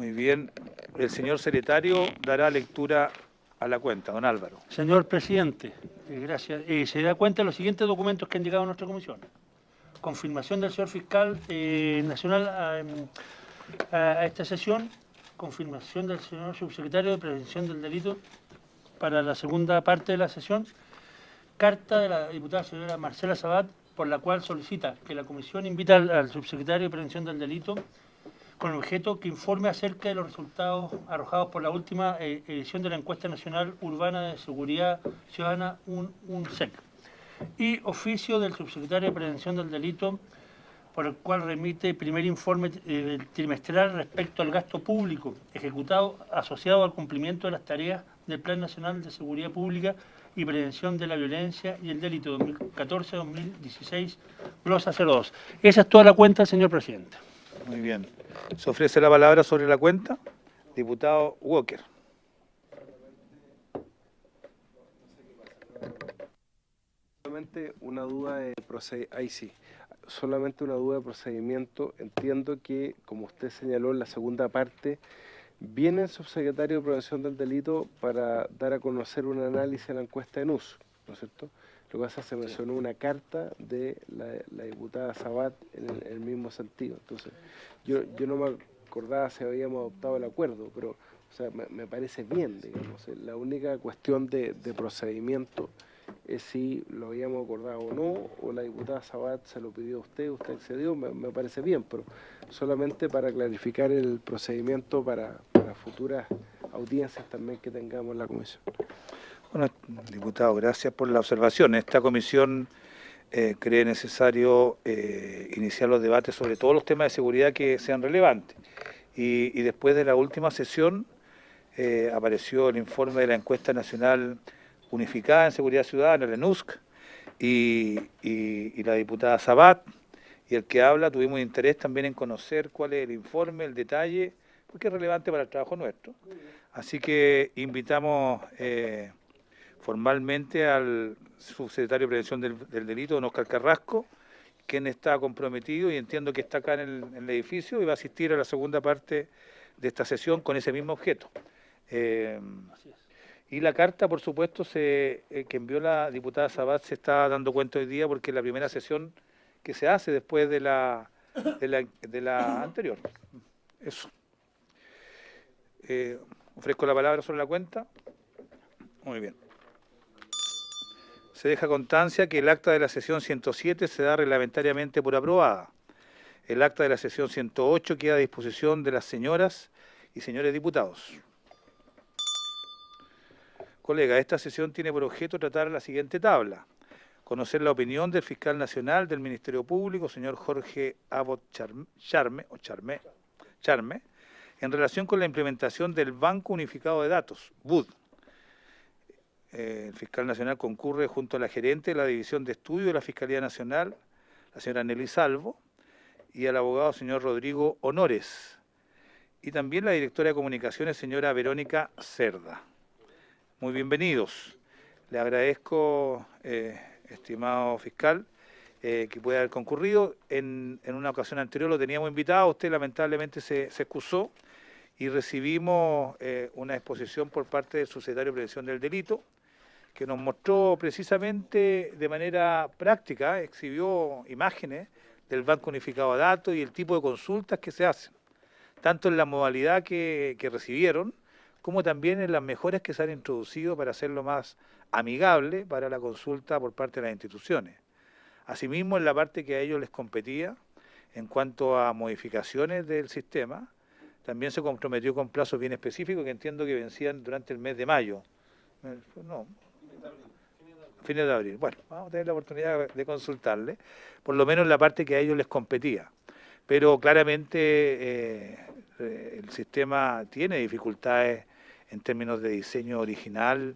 Muy bien. El señor secretario dará lectura a la cuenta. Don Álvaro. Señor presidente, gracias. Se da cuenta de los siguientes documentos que han llegado a nuestra comisión. Confirmación del señor fiscal nacional a esta sesión. Confirmación del señor subsecretario de Prevención del Delito para la segunda parte de la sesión. Carta de la diputada señora Marcela Sabat, por la cual solicita que la comisión invita al subsecretario de Prevención del Delito con el objeto que informe acerca de los resultados arrojados por la última edición de la Encuesta Nacional Urbana de Seguridad Ciudadana, UNSEC. Y oficio del subsecretario de Prevención del Delito, por el cual remite el primer informe trimestral respecto al gasto público ejecutado asociado al cumplimiento de las tareas del Plan Nacional de Seguridad Pública y Prevención de la Violencia y el Delito 2014-2016, glosa 02. Esa es toda la cuenta, señor presidente. Muy bien. Se ofrece la palabra sobre la cuenta. Diputado Walker. Solamente una duda de procedimiento. Entiendo que, como usted señaló en la segunda parte, viene el subsecretario de Prevención del Delito para dar a conocer un análisis de la encuesta de NUS, ¿no es cierto? Lo que pasa es que se mencionó una carta de la diputada Sabat en el mismo sentido. Entonces, yo no me acordaba si habíamos adoptado el acuerdo, pero o sea, me parece bien, digamos. La única cuestión de procedimiento es si lo habíamos acordado o no, o la diputada Sabat se lo pidió a usted accedió, me parece bien, pero solamente para clarificar el procedimiento para futuras audiencias también que tengamos en la comisión. Bueno, diputado, gracias por la observación. Esta comisión cree necesario iniciar los debates sobre todos los temas de seguridad que sean relevantes. Y después de la última sesión apareció el informe de la encuesta nacional unificada en seguridad ciudadana, la ENUSC, y la diputada Sabat, y el que habla, tuvimos interés también en conocer cuál es el informe, el detalle, porque es relevante para el trabajo nuestro. Así que invitamos formalmente al subsecretario de Prevención del Delito, don Oscar Carrasco, quien está comprometido y entiendo que está acá en el edificio y va a asistir a la segunda parte de esta sesión con ese mismo objeto. Y la carta, por supuesto, que envió la diputada Sabat se está dando cuenta hoy día porque es la primera sesión que se hace después de la anterior. Eso. Ofrezco la palabra sobre la cuenta. Muy bien. Se deja constancia que el acta de la sesión 107 se da reglamentariamente por aprobada. El acta de la sesión 108 queda a disposición de las señoras y señores diputados. Colega, esta sesión tiene por objeto tratar la siguiente tabla. Conocer la opinión del fiscal nacional del Ministerio Público, señor Jorge Abbott Charme, en relación con la implementación del Banco Unificado de Datos, BUD. El fiscal nacional concurre junto a la gerente de la División de Estudio de la Fiscalía Nacional, la señora Nelly Salvo, y al abogado señor Rodrigo Honores, y también la directora de Comunicaciones, señora Verónica Cerda. Muy bienvenidos. Le agradezco, estimado fiscal, que pueda haber concurrido. En una ocasión anterior lo teníamos invitado, usted lamentablemente se excusó, y recibimos una exposición por parte del subsecretario de Prevención del Delito, que nos mostró precisamente de manera práctica, exhibió imágenes del Banco Unificado de Datos y el tipo de consultas que se hacen, tanto en la modalidad que recibieron, como también en las mejoras que se han introducido para hacerlo más amigable para la consulta por parte de las instituciones. Asimismo, en la parte que a ellos les competía, en cuanto a modificaciones del sistema, también se comprometió con plazos bien específicos que entiendo que vencían durante el mes de mayo. No, fines de abril. Bueno, vamos a tener la oportunidad de consultarle, por lo menos la parte que a ellos les competía. Pero claramente el sistema tiene dificultades en términos de diseño original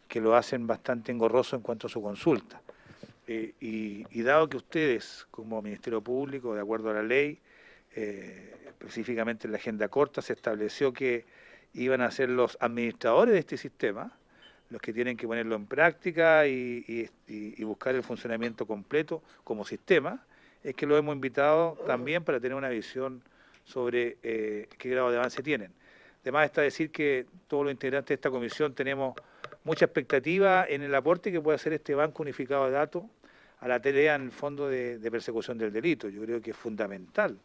que lo hacen bastante engorroso en cuanto a su consulta. Y dado que ustedes, como Ministerio Público, de acuerdo a la ley, específicamente en la agenda corta, se estableció que iban a ser los administradores de este sistema, los que tienen que ponerlo en práctica y buscar el funcionamiento completo como sistema, es que lo hemos invitado también para tener una visión sobre qué grado de avance tienen. Además está decir que todos los integrantes de esta comisión tenemos mucha expectativa en el aporte que puede hacer este Banco Unificado de Datos a la tarea en el fondo de persecución del delito. Yo creo que es fundamental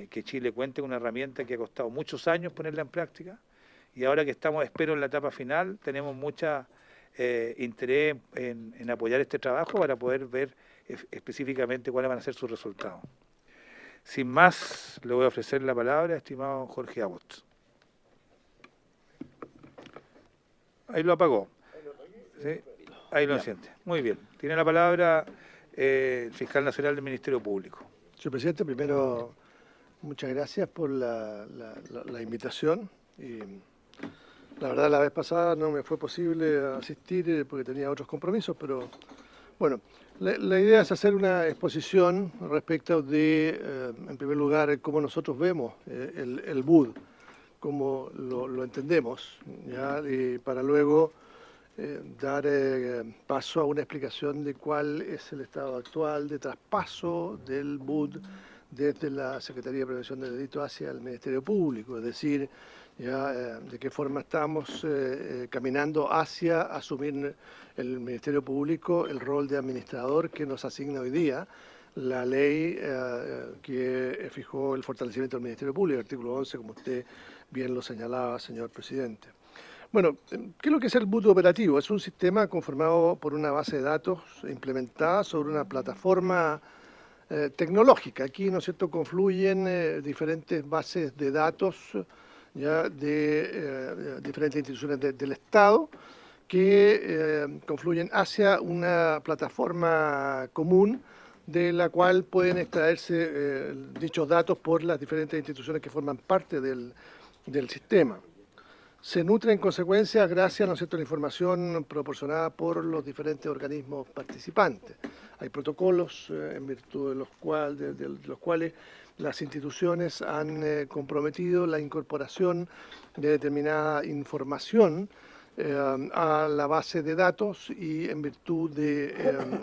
que Chile cuente con una herramienta que ha costado muchos años ponerla en práctica y ahora que estamos, espero, en la etapa final, tenemos mucha interés en apoyar este trabajo para poder ver específicamente cuáles van a ser sus resultados. Sin más, le voy a ofrecer la palabra, estimado Jorge Abbott. Ahí lo apagó. ¿Sí? Ahí lo enciende. Muy bien. Tiene la palabra el fiscal nacional del Ministerio Público. Señor presidente, primero, muchas gracias por la invitación. Y la verdad, la vez pasada no me fue posible asistir porque tenía otros compromisos, pero bueno, la idea es hacer una exposición respecto de, en primer lugar, cómo nosotros vemos el BUD, cómo lo entendemos, ¿ya? Y para luego dar paso a una explicación de cuál es el estado actual de traspaso del BUD desde la Secretaría de Prevención del Delito hacia el Ministerio Público, es decir, ya de qué forma estamos caminando hacia asumir el Ministerio Público el rol de administrador que nos asigna hoy día la ley que fijó el fortalecimiento del Ministerio Público, el artículo 11, como usted bien lo señalaba, señor presidente. Bueno, ¿qué es lo que es el BUD operativo? Es un sistema conformado por una base de datos implementada sobre una plataforma tecnológica. Aquí, ¿no es cierto?, confluyen diferentes bases de datos ya de diferentes instituciones del Estado que confluyen hacia una plataforma común de la cual pueden extraerse dichos datos por las diferentes instituciones que forman parte del sistema. Se nutre en consecuencia gracias, ¿no es cierto?, a la información proporcionada por los diferentes organismos participantes. Hay protocolos en virtud de los cuales las instituciones han comprometido la incorporación de determinada información a la base de datos y en virtud de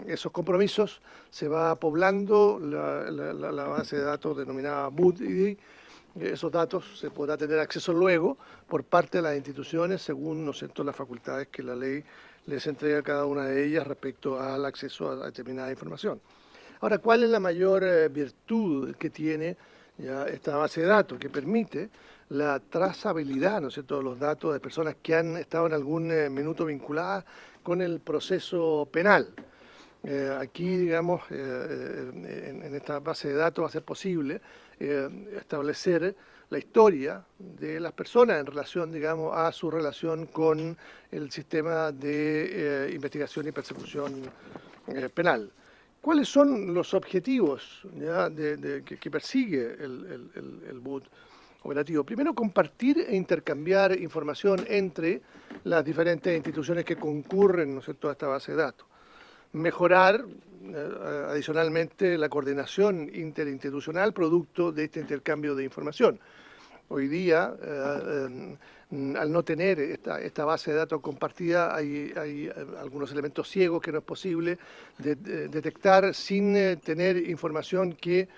esos compromisos se va poblando la base de datos denominada BUD y esos datos se podrá tener acceso luego por parte de las instituciones según, ¿no es cierto?, las facultades que la ley les entrega a cada una de ellas respecto al acceso a determinada información. Ahora, ¿cuál es la mayor virtud que tiene ya esta base de datos? Que permite la trazabilidad, ¿no es cierto?, de los datos de personas que han estado en algún minuto vinculadas con el proceso penal. Aquí, digamos, en esta base de datos va a ser posible establecer la historia de las personas en relación, digamos, a su relación con el sistema de investigación y persecución penal. ¿Cuáles son los objetivos ya, que persigue el BUD operativo? Primero, compartir e intercambiar información entre las diferentes instituciones que concurren, ¿no es cierto?, a esta base de datos. Mejorar, adicionalmente, la coordinación interinstitucional producto de este intercambio de información. Hoy día, al no tener esta base de datos compartida, hay algunos elementos ciegos que no es posible detectar sin tener información que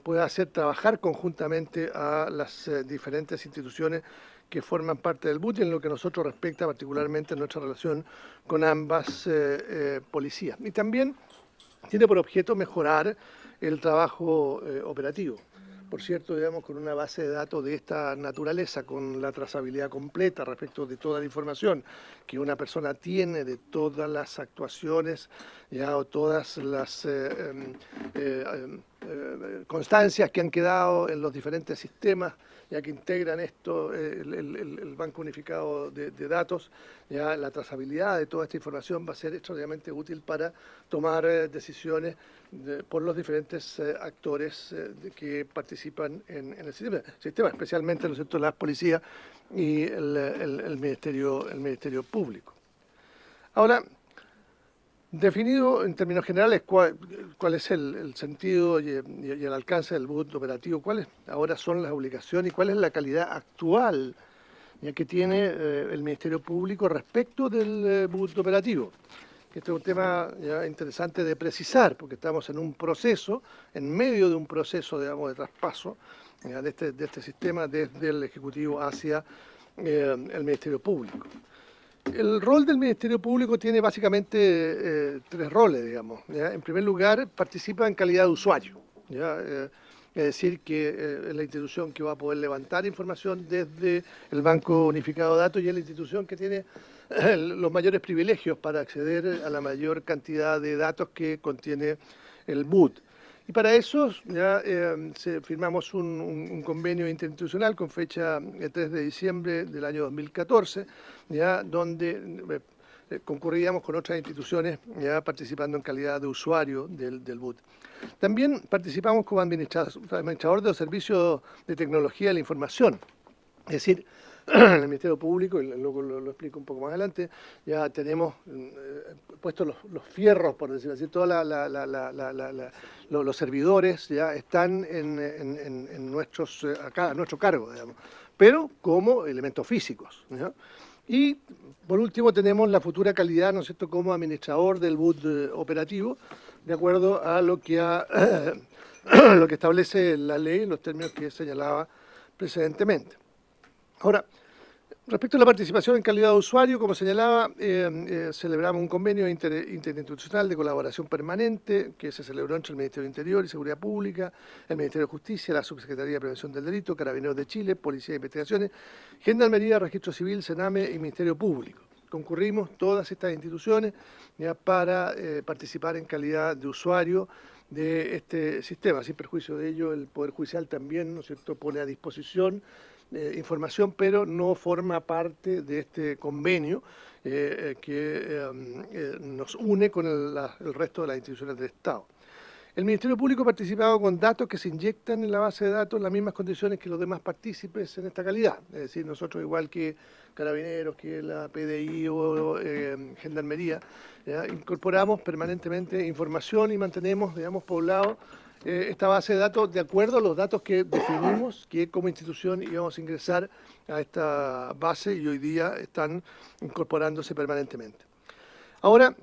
pueda hacer trabajar conjuntamente a las diferentes instituciones que forman parte del BUD en lo que a nosotros respecta particularmente en nuestra relación con ambas policías. Y también tiene por objeto mejorar el trabajo operativo. Por cierto, digamos, con una base de datos de esta naturaleza, con la trazabilidad completa respecto de toda la información que una persona tiene de todas las actuaciones ya, o todas las constancias que han quedado en los diferentes sistemas ya que integran esto, el Banco Unificado de Datos, ya la trazabilidad de toda esta información va a ser extraordinariamente útil para tomar decisiones por los diferentes actores que participan en el sistema, especialmente, ¿no es cierto?, las policías y el Ministerio Público. Ahora, definido en términos generales cuál es el sentido y el alcance del BUD operativo, cuáles ahora son las obligaciones y cuál es la calidad actual ya que tiene el Ministerio Público respecto del BUD operativo. que este es un tema ya interesante de precisar, porque estamos en un proceso, en medio de un proceso, digamos, de traspaso ya, de este sistema desde el Ejecutivo hacia el Ministerio Público. El rol del Ministerio Público tiene básicamente tres roles, digamos. ¿Ya? En primer lugar, participa en calidad de usuario. ¿Ya? Es decir, que es la institución que va a poder levantar información desde el Banco Unificado de Datos y es la institución que tiene los mayores privilegios para acceder a la mayor cantidad de datos que contiene el BUD. Y para eso ya firmamos un convenio interinstitucional con fecha 3 de diciembre del año 2014, ya, donde concurríamos con otras instituciones ya participando en calidad de usuario del BUD. También participamos como administrador de los servicios de tecnología de la información, es decir, en el Ministerio Público, y luego lo explico un poco más adelante, ya tenemos puestos los fierros, por decirlo así, todos los servidores ya están en a nuestro cargo, digamos, pero como elementos físicos, ¿ya? Y por último tenemos la futura calidad, ¿no es cierto?, como administrador del BUD operativo, de acuerdo a lo que establece la ley en los términos que señalaba precedentemente. Ahora, respecto a la participación en calidad de usuario, como señalaba, celebramos un convenio interinstitucional de colaboración permanente que se celebró entre el Ministerio de Interior y Seguridad Pública, el Ministerio de Justicia, la Subsecretaría de Prevención del Delito, Carabineros de Chile, Policía de Investigaciones, Gendarmería, Registro Civil, Sename y Ministerio Público. Concurrimos todas estas instituciones ya para participar en calidad de usuario de este sistema. Sin perjuicio de ello, el Poder Judicial también, ¿no es cierto?, pone a disposición información, pero no forma parte de este convenio que nos une con el resto de las instituciones del Estado. El Ministerio Público ha participado con datos que se inyectan en la base de datos en las mismas condiciones que los demás partícipes en esta calidad. Es decir, nosotros, igual que Carabineros, que la PDI o Gendarmería, ¿ya?, incorporamos permanentemente información y mantenemos, digamos, poblado esta base de datos de acuerdo a los datos que definimos que como institución íbamos a ingresar a esta base y hoy día están incorporándose permanentemente. Ahora,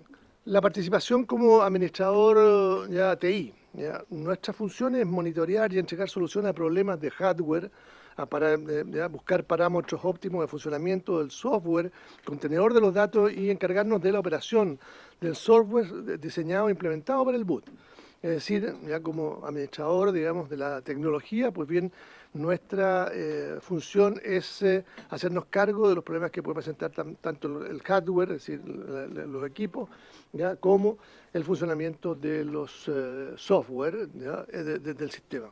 la participación como administrador ya TI. ¿Ya? Nuestra función es monitorear y entregar soluciones a problemas de hardware, para buscar parámetros óptimos de funcionamiento del software, contenedor de los datos y encargarnos de la operación del software diseñado e implementado para el BUD. Es decir, ya como administrador, digamos, de la tecnología, pues bien, nuestra función es hacernos cargo de los problemas que puede presentar tanto el hardware, es decir, los equipos, ¿ya?, como el funcionamiento de los software del sistema.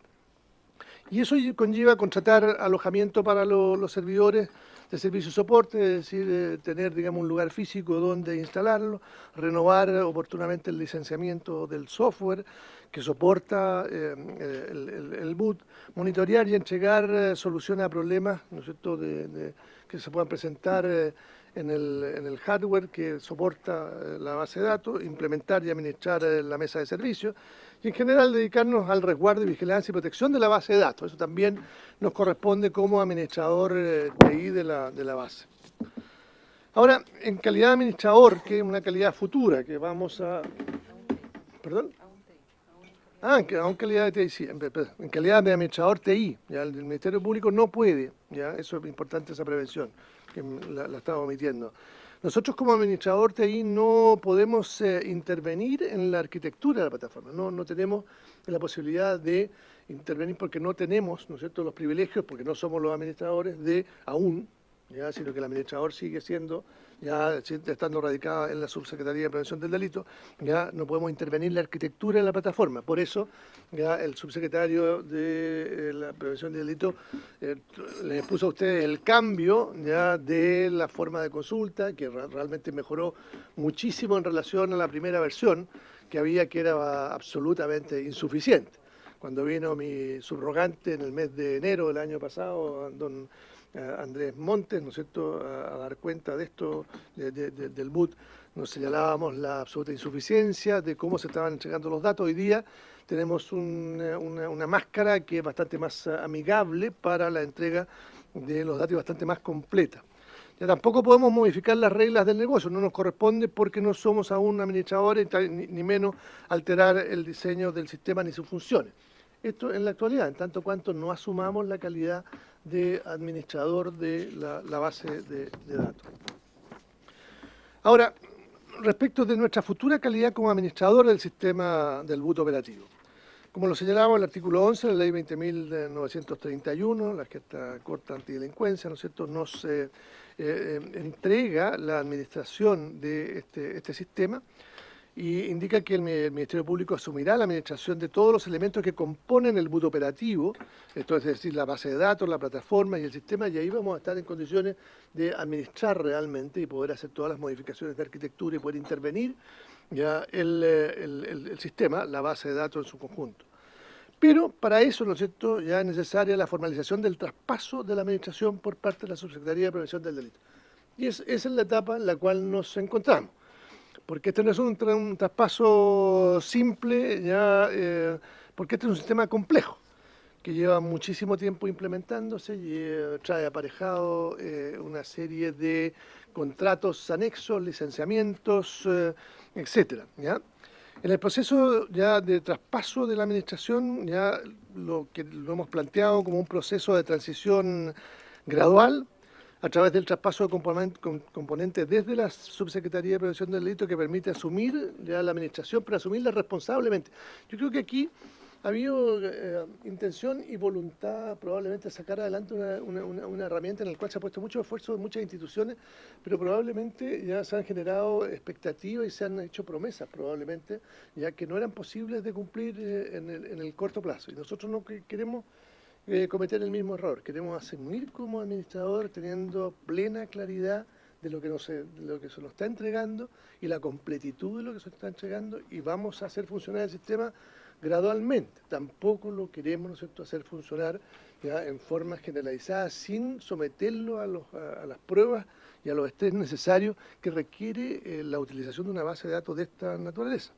Y eso conlleva contratar alojamiento para los servidores de servicio y soporte, es decir, tener, digamos, un lugar físico donde instalarlo, renovar oportunamente el licenciamiento del software que soporta el BUD, monitorear y entregar soluciones a problemas, ¿no es cierto?, que se puedan presentar en el hardware que soporta la base de datos, implementar y administrar la mesa de servicios y en general dedicarnos al resguardo y vigilancia y protección de la base de datos. Eso también nos corresponde como administrador TI de la base. Ahora, en calidad de administrador, que es una calidad futura, que vamos a... ¿Perdón? En calidad de TI, sí, en calidad de administrador TI, ¿ya? El Ministerio Público no puede, ¿ya? Eso es importante, esa prevención, que la estaba omitiendo. Nosotros como administrador TI no podemos intervenir en la arquitectura de la plataforma, no tenemos la posibilidad de intervenir porque no tenemos, ¿no es cierto?, los privilegios, porque no somos los administradores de aún, ¿ya?, sino que el administrador sigue siendo, ya estando radicado en la Subsecretaría de Prevención del Delito, ya no podemos intervenir en la arquitectura de la plataforma. Por eso, ya el subsecretario de la Prevención del Delito les puso a ustedes el cambio, ya, de la forma de consulta, que realmente mejoró muchísimo en relación a la primera versión que había, que era absolutamente insuficiente. Cuando vino mi subrogante en el mes de enero del año pasado, don Andrés Montes, ¿no es cierto?, a dar cuenta de esto, del BUD, nos señalábamos la absoluta insuficiencia de cómo se estaban entregando los datos. Hoy día tenemos una máscara que es bastante más amigable para la entrega de los datos y bastante más completa. Ya tampoco podemos modificar las reglas del negocio, no nos corresponde porque no somos aún administradores, ni menos alterar el diseño del sistema ni sus funciones. Esto en la actualidad, en tanto cuanto no asumamos la calidad de administrador de la base de datos. Ahora, respecto de nuestra futura calidad como administrador del sistema del BUT operativo. Como lo señalamos en el artículo 11 de la ley 20.931, la Gesta Corta Antidelincuencia, ¿no es cierto?, nos entrega la administración de este sistema y indica que el Ministerio Público asumirá la administración de todos los elementos que componen el BUT operativo, esto es decir, la base de datos, la plataforma y el sistema, y ahí vamos a estar en condiciones de administrar realmente y poder hacer todas las modificaciones de arquitectura y poder intervenir ya el sistema, la base de datos en su conjunto. Pero para eso, ¿no es cierto?, ya es necesaria la formalización del traspaso de la administración por parte de la Subsecretaría de Prevención del Delito. Y esa es la etapa en la cual nos encontramos. Porque este no es un traspaso simple, porque este es un sistema complejo, que lleva muchísimo tiempo implementándose y trae aparejado una serie de contratos anexos, licenciamientos, etcétera, ¿ya? En el proceso ya de traspaso de la administración, ya lo hemos planteado como un proceso de transición gradual, a través del traspaso de componentes desde la Subsecretaría de Prevención del Delito que permite asumir ya la administración, pero asumirla responsablemente. Yo creo que aquí ha habido intención y voluntad probablemente de sacar adelante una herramienta en la cual se ha puesto mucho esfuerzo de muchas instituciones, pero probablemente ya se han generado expectativas y se han hecho promesas probablemente, ya que no eran posibles de cumplir en el corto plazo. Y nosotros no queremos cometer el mismo error. Queremos asumir como administrador teniendo plena claridad de lo que se nos está entregando y la completitud de lo que se está entregando y vamos a hacer funcionar el sistema gradualmente. Tampoco lo queremos, ¿no es cierto?, hacer funcionar ya en forma generalizada sin someterlo a las pruebas y a los estrés necesarios que requiere la utilización de una base de datos de esta naturaleza.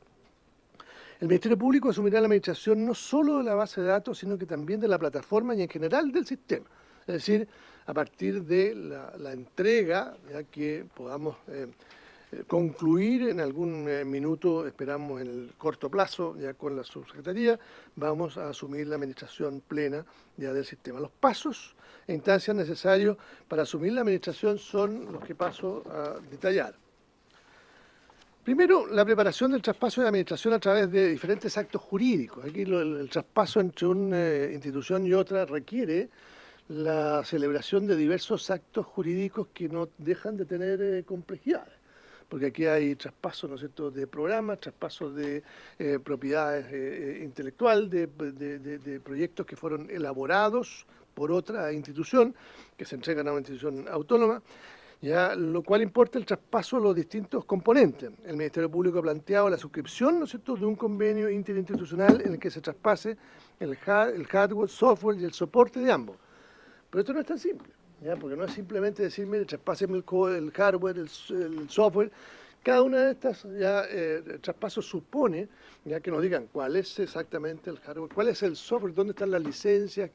El Ministerio Público asumirá la administración no solo de la base de datos, sino que también de la plataforma y en general del sistema. Es decir, a partir de la entrega, ya que podamos concluir en algún minuto, esperamos en el corto plazo, ya con la Subsecretaría, vamos a asumir la administración plena ya del sistema. Los pasos e instancias necesarios para asumir la administración son los que paso a detallar. Primero, la preparación del traspaso de la administración a través de diferentes actos jurídicos. Aquí el traspaso entre una institución y otra requiere la celebración de diversos actos jurídicos que no dejan de tener complejidades. Porque aquí hay traspasos, ¿no es cierto?, de programas, traspasos de propiedades intelectual, de proyectos que fueron elaborados por otra institución, que se entregan a una institución autónoma. Ya, lo cual importa el traspaso de los distintos componentes. El Ministerio Público ha planteado la suscripción, ¿no es cierto?, de un convenio interinstitucional en el que se traspase el hardware, software y el soporte de ambos. Pero esto no es tan simple, ¿ya?, porque no es simplemente decir, mire, traspáseme el hardware, el software. Cada una de estas traspasos supone ya que nos digan cuál es exactamente el hardware, cuál es el software, dónde están las licencias,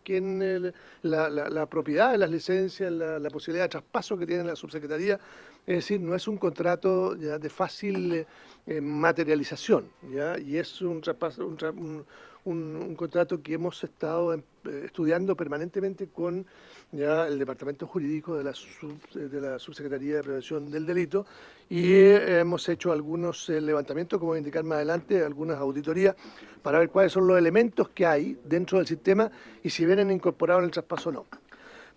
la propiedad de las licencias, la posibilidad de traspaso que tiene la Subsecretaría. Es decir, no es un contrato ya de fácil materialización, ¿ya? Y es un contrato que hemos estado estudiando permanentemente con ya el Departamento Jurídico de la Subsecretaría de Prevención del Delito y hemos hecho algunos levantamientos, como voy a indicar más adelante, algunas auditorías para ver cuáles son los elementos que hay dentro del sistema y si vienen incorporados en el traspaso o no.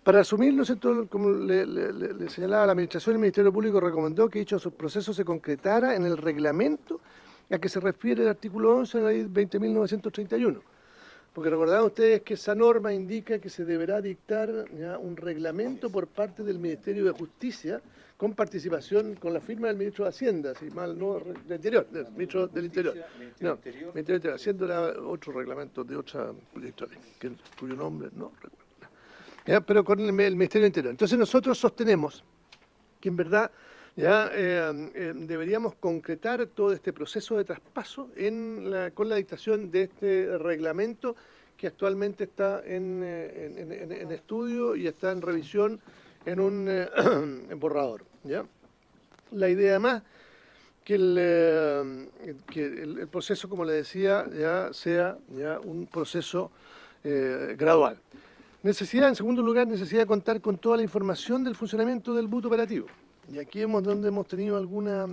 Para asumir, ¿no es cierto?, como le señalaba la Administración, el Ministerio Público recomendó que dicho proceso se concretara en el reglamento a que se refiere el artículo 11 de la ley 20.931. Porque recordarán ustedes que esa norma indica que se deberá dictar ya un reglamento por parte del Ministerio de Justicia con participación, con la firma del Ministro de Hacienda, si mal no, del Interior, del Ministro del Interior. No, Ministerio del Interior. Hacienda era otro reglamento de otra proyecto de ley, cuyo nombre no recuerdo. ¿Ya? Pero con el Ministerio del Interior. Entonces nosotros sostenemos que en verdad ya deberíamos concretar todo este proceso de traspaso con la dictación de este reglamento que actualmente está en estudio y está en revisión en un borrador, ¿ya? La idea más que el proceso, como le decía, ya sea ya un proceso gradual. Necesidad, en segundo lugar, necesidad de contar con toda la información del funcionamiento del BUT operativo. Y aquí es donde hemos tenido alguna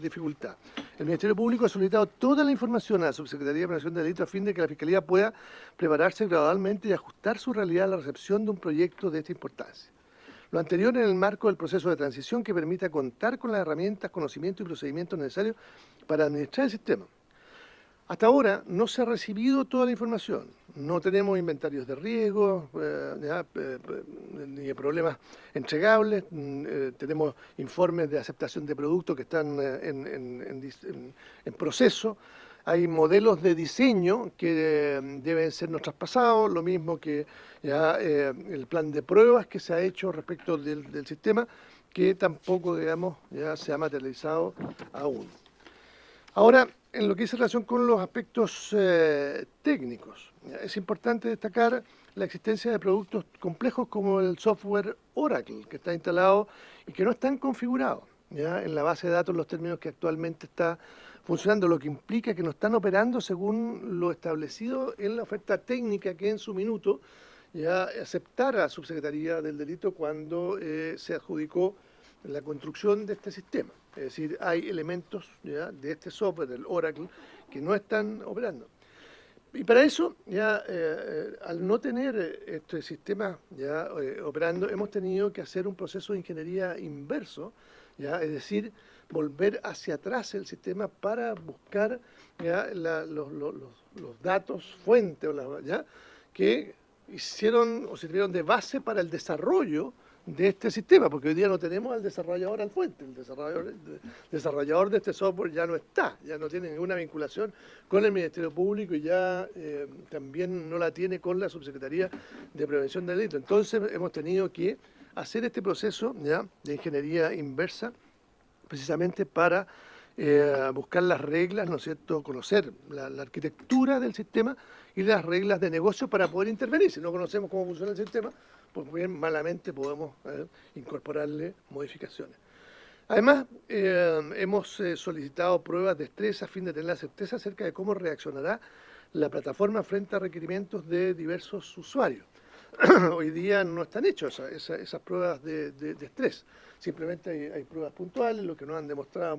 dificultad. El Ministerio Público ha solicitado toda la información a la Subsecretaría de Prevención de Delitos a fin de que la Fiscalía pueda prepararse gradualmente y ajustar su realidad a la recepción de un proyecto de esta importancia. Lo anterior en el marco del proceso de transición que permita contar con las herramientas, conocimientos y procedimientos necesarios para administrar el sistema. Hasta ahora no se ha recibido toda la información. No tenemos inventarios de riesgo, ni de problemas entregables. Tenemos informes de aceptación de productos que están en proceso. Hay modelos de diseño que deben ser no traspasados, lo mismo que ya el plan de pruebas que se ha hecho respecto del sistema, que tampoco, digamos, ya se ha materializado aún. Ahora, en lo que dice relación con los aspectos técnicos, es importante destacar la existencia de productos complejos como el software Oracle, que está instalado y que no están configurados ¿ya? En la base de datos en los términos que actualmente está funcionando, lo que implica que no están operando según lo establecido en la oferta técnica que en su minuto ya aceptara la Subsecretaría del Delito cuando se adjudicó la construcción de este sistema. Es decir, hay elementos ¿ya? De este software, del Oracle, que no están operando. Y para eso, ya al no tener este sistema ya operando, hemos tenido que hacer un proceso de ingeniería inverso, ya, es decir, volver hacia atrás el sistema para buscar ya, los datos fuente ¿ya? Que hicieron o sirvieron de base para el desarrollo de este sistema, porque hoy día no tenemos al desarrollador al fuente, el desarrollador de este software ya no está, ya no tiene ninguna vinculación con el Ministerio Público y ya también no la tiene con la Subsecretaría de Prevención del Delito. Entonces hemos tenido que hacer este proceso ya de ingeniería inversa precisamente para buscar las reglas, ¿no es cierto?, conocer la arquitectura del sistema y las reglas de negocio para poder intervenir. Si no conocemos cómo funciona el sistema, pues bien malamente podemos incorporarle modificaciones. Además, hemos solicitado pruebas de estrés a fin de tener la certeza acerca de cómo reaccionará la plataforma frente a requerimientos de diversos usuarios. Hoy día no están hechas esas pruebas de estrés. Simplemente hay pruebas puntuales, lo que nos han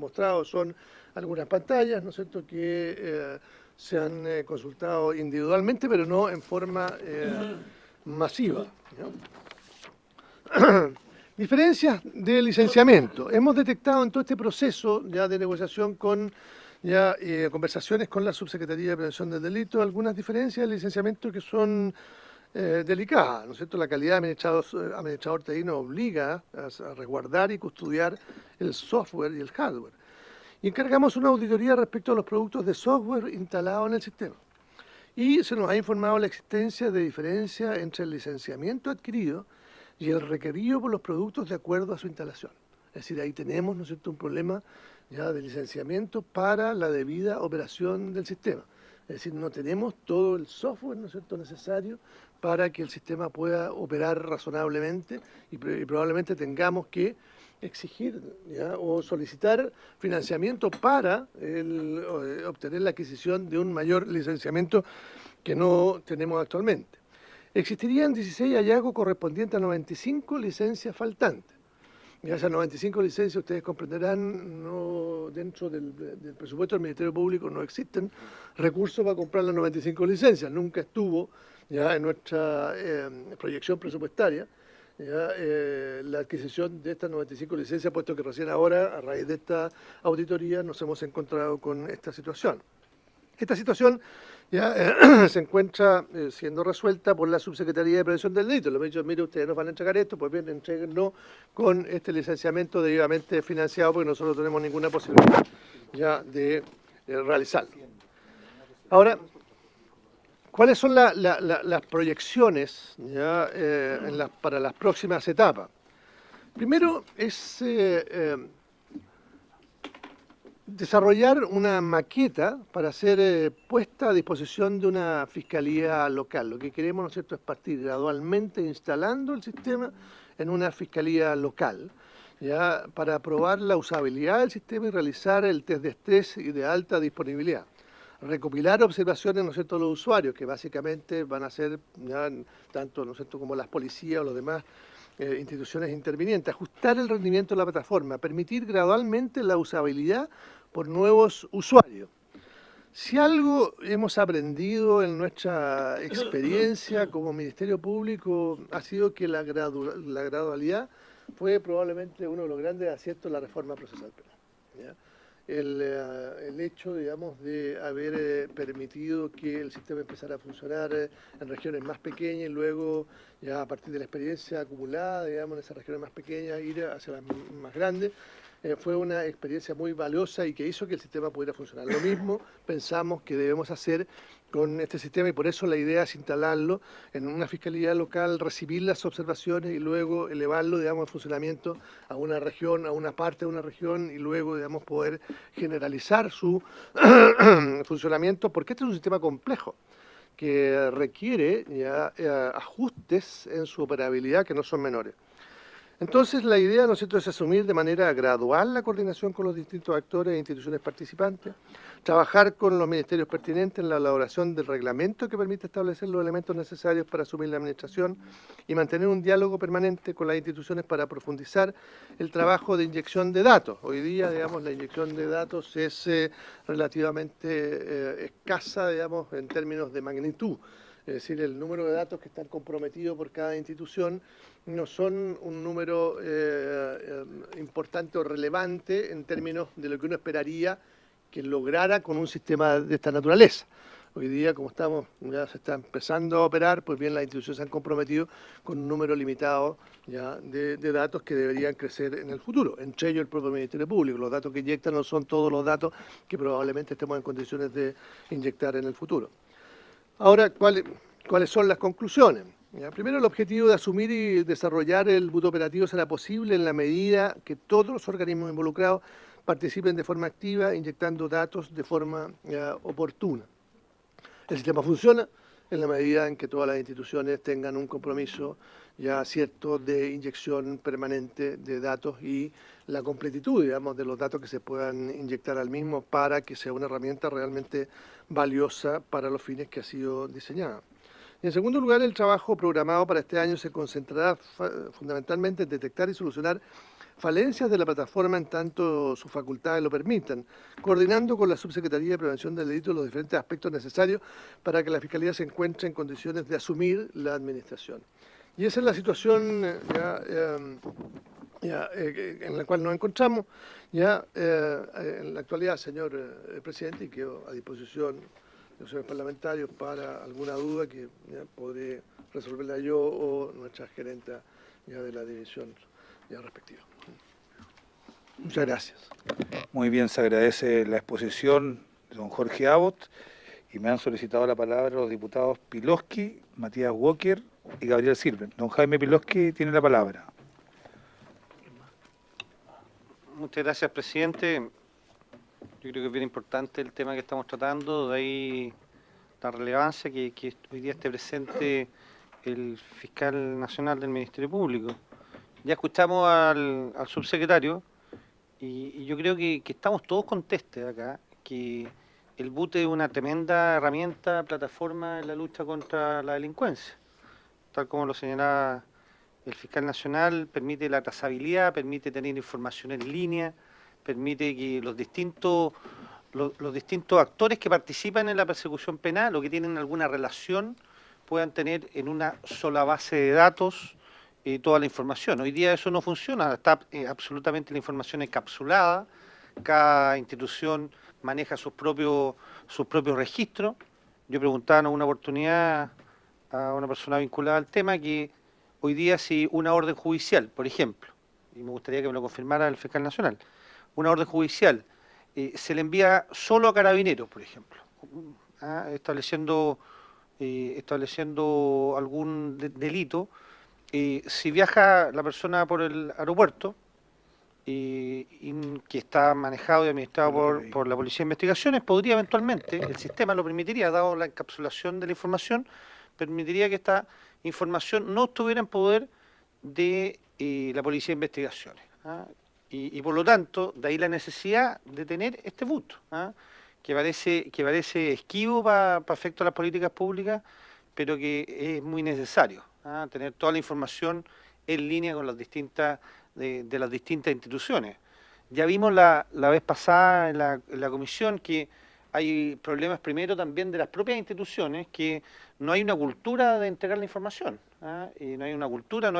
mostrado son algunas pantallas, ¿no es cierto?, que se han consultado individualmente, pero no en forma masiva, ¿no? Diferencias de licenciamiento. Hemos detectado en todo este proceso ya de negociación con conversaciones con la Subsecretaría de Prevención del Delito, algunas diferencias de licenciamiento que son delicadas, ¿no es cierto? La calidad de administrador TI nos obliga a resguardar y custodiar el software y el hardware. Y encargamos una auditoría respecto a los productos de software instalados en el sistema. Y se nos ha informado la existencia de diferencia entre el licenciamiento adquirido y el requerido por los productos de acuerdo a su instalación. Es decir, ahí tenemos, ¿no es cierto?, un problema ya de licenciamiento para la debida operación del sistema. Es decir, no tenemos todo el software, ¿no es cierto?, necesario para que el sistema pueda operar razonablemente y probablemente tengamos que exigir ¿ya? O solicitar financiamiento para obtener la adquisición de un mayor licenciamiento que no tenemos actualmente. Existirían 16 hallazgos correspondientes a 95 licencias faltantes. Y esas 95 licencias, ustedes comprenderán, no, dentro del presupuesto del Ministerio Público no existen recursos para comprar las 95 licencias. Nunca estuvo ya en nuestra proyección presupuestaria ya, la adquisición de estas 95 licencias, puesto que recién ahora, a raíz de esta auditoría, nos hemos encontrado con esta situación. Esta situación ya se encuentra siendo resuelta por la Subsecretaría de Prevención del Delito. Le hemos dicho, mire, ustedes nos van a entregar esto, pues bien, entréguenlo con este licenciamiento debidamente financiado, porque nosotros no tenemos ninguna posibilidad ya de realizarlo. Ahora, ¿cuáles son las proyecciones ya, para las próximas etapas? Primero es desarrollar una maqueta para ser puesta a disposición de una fiscalía local. Lo que queremos, ¿no es cierto?, es partir gradualmente instalando el sistema en una fiscalía local, ya para probar la usabilidad del sistema y realizar el test de estrés y de alta disponibilidad. Recopilar observaciones, ¿no es cierto?, de los usuarios, que básicamente van a ser ya, tanto, ¿no es cierto?, como las policías o los demás instituciones intervinientes, ajustar el rendimiento de la plataforma, permitir gradualmente la usabilidad por nuevos usuarios. Si algo hemos aprendido en nuestra experiencia como Ministerio Público ha sido que la gradualidad fue probablemente uno de los grandes aciertos de la reforma procesal penal, ¿ya? El hecho, digamos, de haber permitido que el sistema empezara a funcionar en regiones más pequeñas y luego, ya a partir de la experiencia acumulada, digamos, en esas regiones más pequeñas, ir hacia las más grandes, fue una experiencia muy valiosa y que hizo que el sistema pudiera funcionar. Lo mismo pensamos que debemos hacer con este sistema y por eso la idea es instalarlo en una fiscalía local, recibir las observaciones y luego elevarlo, digamos, al funcionamiento a una región, a una parte de una región y luego, digamos, poder generalizar su funcionamiento, porque este es un sistema complejo que requiere ya, ajustes en su operabilidad que no son menores. Entonces, la idea, ¿no es cierto?, es asumir de manera gradual la coordinación con los distintos actores e instituciones participantes, trabajar con los ministerios pertinentes en la elaboración del reglamento que permite establecer los elementos necesarios para asumir la administración y mantener un diálogo permanente con las instituciones para profundizar el trabajo de inyección de datos. Hoy día, digamos, la inyección de datos es relativamente escasa, digamos, en términos de magnitud. Es decir, el número de datos que están comprometidos por cada institución no son un número importante o relevante en términos de lo que uno esperaría que lograra con un sistema de esta naturaleza. Hoy día, como estamos, ya se está empezando a operar, pues bien las instituciones se han comprometido con un número limitado ya de datos que deberían crecer en el futuro, entre ellos el propio Ministerio Público. Los datos que inyectan no son todos los datos que probablemente estemos en condiciones de inyectar en el futuro. Ahora, ¿cuáles son las conclusiones? Ya, primero, el objetivo de asumir y desarrollar el buto operativo será posible en la medida que todos los organismos involucrados participen de forma activa, inyectando datos de forma oportuna. El sistema funciona en la medida en que todas las instituciones tengan un compromiso ya cierto de inyección permanente de datos y la completitud, digamos, de los datos que se puedan inyectar al mismo para que sea una herramienta realmente valiosa para los fines que ha sido diseñada. Y en segundo lugar, el trabajo programado para este año se concentrará fundamentalmente en detectar y solucionar falencias de la plataforma en tanto sus facultades lo permitan, coordinando con la Subsecretaría de Prevención del Delito los diferentes aspectos necesarios para que la Fiscalía se encuentre en condiciones de asumir la administración. Y esa es la situación en la cual nos encontramos en la actualidad, señor presidente, y quedo a disposición de los señores parlamentarios para alguna duda que podré resolverla yo o nuestra gerenta de la división respectiva. Muchas gracias. Muy bien, se agradece la exposición de don Jorge Abbott y me han solicitado la palabra los diputados Piloski, Matías Walker y Gabriel Silven. Don Jaime Piloski tiene la palabra. Muchas gracias, presidente. Yo creo que es bien importante el tema que estamos tratando, de ahí la relevancia que hoy día esté presente el fiscal nacional del Ministerio Público. Ya escuchamos al subsecretario y yo creo que estamos todos contestes acá, que el BUTE es una tremenda herramienta, plataforma en la lucha contra la delincuencia. Tal como lo señalaba el fiscal nacional, permite la trazabilidad, permite tener información en línea, permite que los distintos actores que participan en la persecución penal o que tienen alguna relación puedan tener en una sola base de datos toda la información. Hoy día eso no funciona, está absolutamente la información encapsulada, cada institución maneja sus propios registros. Yo preguntaba en una oportunidad a una persona vinculada al tema que hoy día si una orden judicial, por ejemplo, y me gustaría que me lo confirmara el fiscal nacional, una orden judicial se le envía solo a carabineros, por ejemplo, estableciendo algún delito. Si viaja la persona por el aeropuerto, que está manejado y administrado por la Policía de Investigaciones, podría eventualmente, el sistema lo permitiría, dado la encapsulación de la información, permitiría que esta información no estuviera en poder de la Policía de Investigaciones. Y por lo tanto, de ahí la necesidad de tener este BUT, que parece esquivo para efecto de las políticas públicas, pero que es muy necesario, tener toda la información en línea con las distintas de las distintas instituciones. Ya vimos la vez pasada en la comisión que hay problemas primero también de las propias instituciones, que no hay una cultura de entregar la información. Y no hay una cultura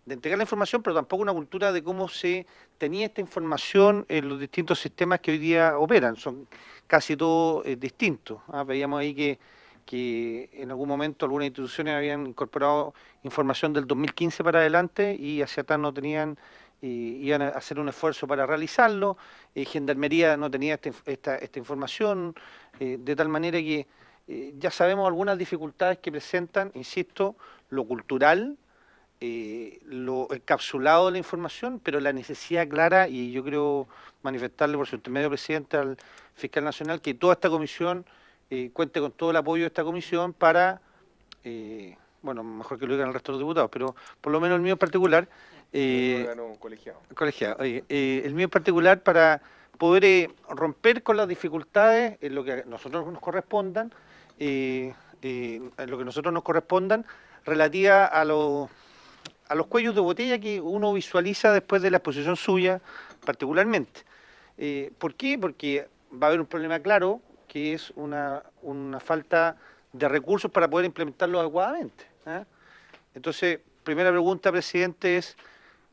de entregar la información, pero tampoco una cultura de cómo se tenía esta información en los distintos sistemas que hoy día operan. Son casi todos distintos. Veíamos ahí que en algún momento algunas instituciones habían incorporado información del 2015 para adelante y hacia atrás no tenían, iban a hacer un esfuerzo para realizarlo. Gendarmería no tenía esta información, de tal manera que ya sabemos algunas dificultades que presentan, insisto, lo cultural, lo encapsulado de la información, pero la necesidad clara, y yo creo manifestarle por su intermedio, presidente, al fiscal nacional, que toda esta comisión cuente con todo el apoyo de esta comisión para, bueno, mejor que lo digan el resto de los diputados, pero por lo menos el mío en particular, colegiado, el mío en particular para poder romper con las dificultades en lo que a nosotros nos correspondan, relativa a los cuellos de botella que uno visualiza después de la exposición suya particularmente. ¿Por qué? Porque va a haber un problema claro, que es una falta de recursos para poder implementarlo adecuadamente. Entonces, primera pregunta, presidente, es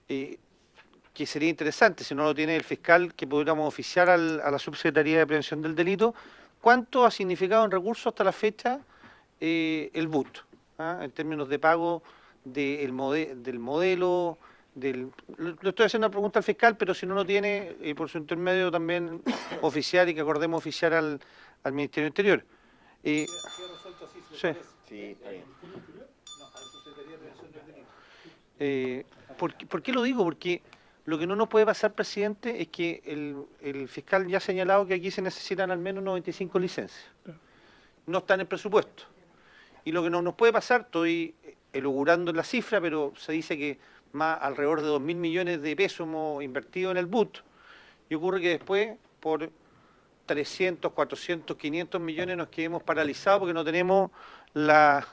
que sería interesante, si no lo tiene el fiscal, que pudiéramos oficiar a la Subsecretaría de Prevención del Delito, ¿cuánto ha significado en recursos hasta la fecha el BUT? En términos de pago del modelo, le estoy haciendo una pregunta al fiscal, pero si no lo tiene, por su intermedio también oficiar y que acordemos oficiar al Ministerio del Interior. Sí. ¿Por qué lo digo? Porque lo que no nos puede pasar, presidente, es que el fiscal ya ha señalado que aquí se necesitan al menos 95 licencias. No está en el presupuesto. Y lo que no nos puede pasar, estoy elugurando la cifra, pero se dice que más alrededor de 2.000 millones de pesos hemos invertido en el BUT, y ocurre que después, por 300, 400, 500 millones nos quedemos paralizados porque no tenemos las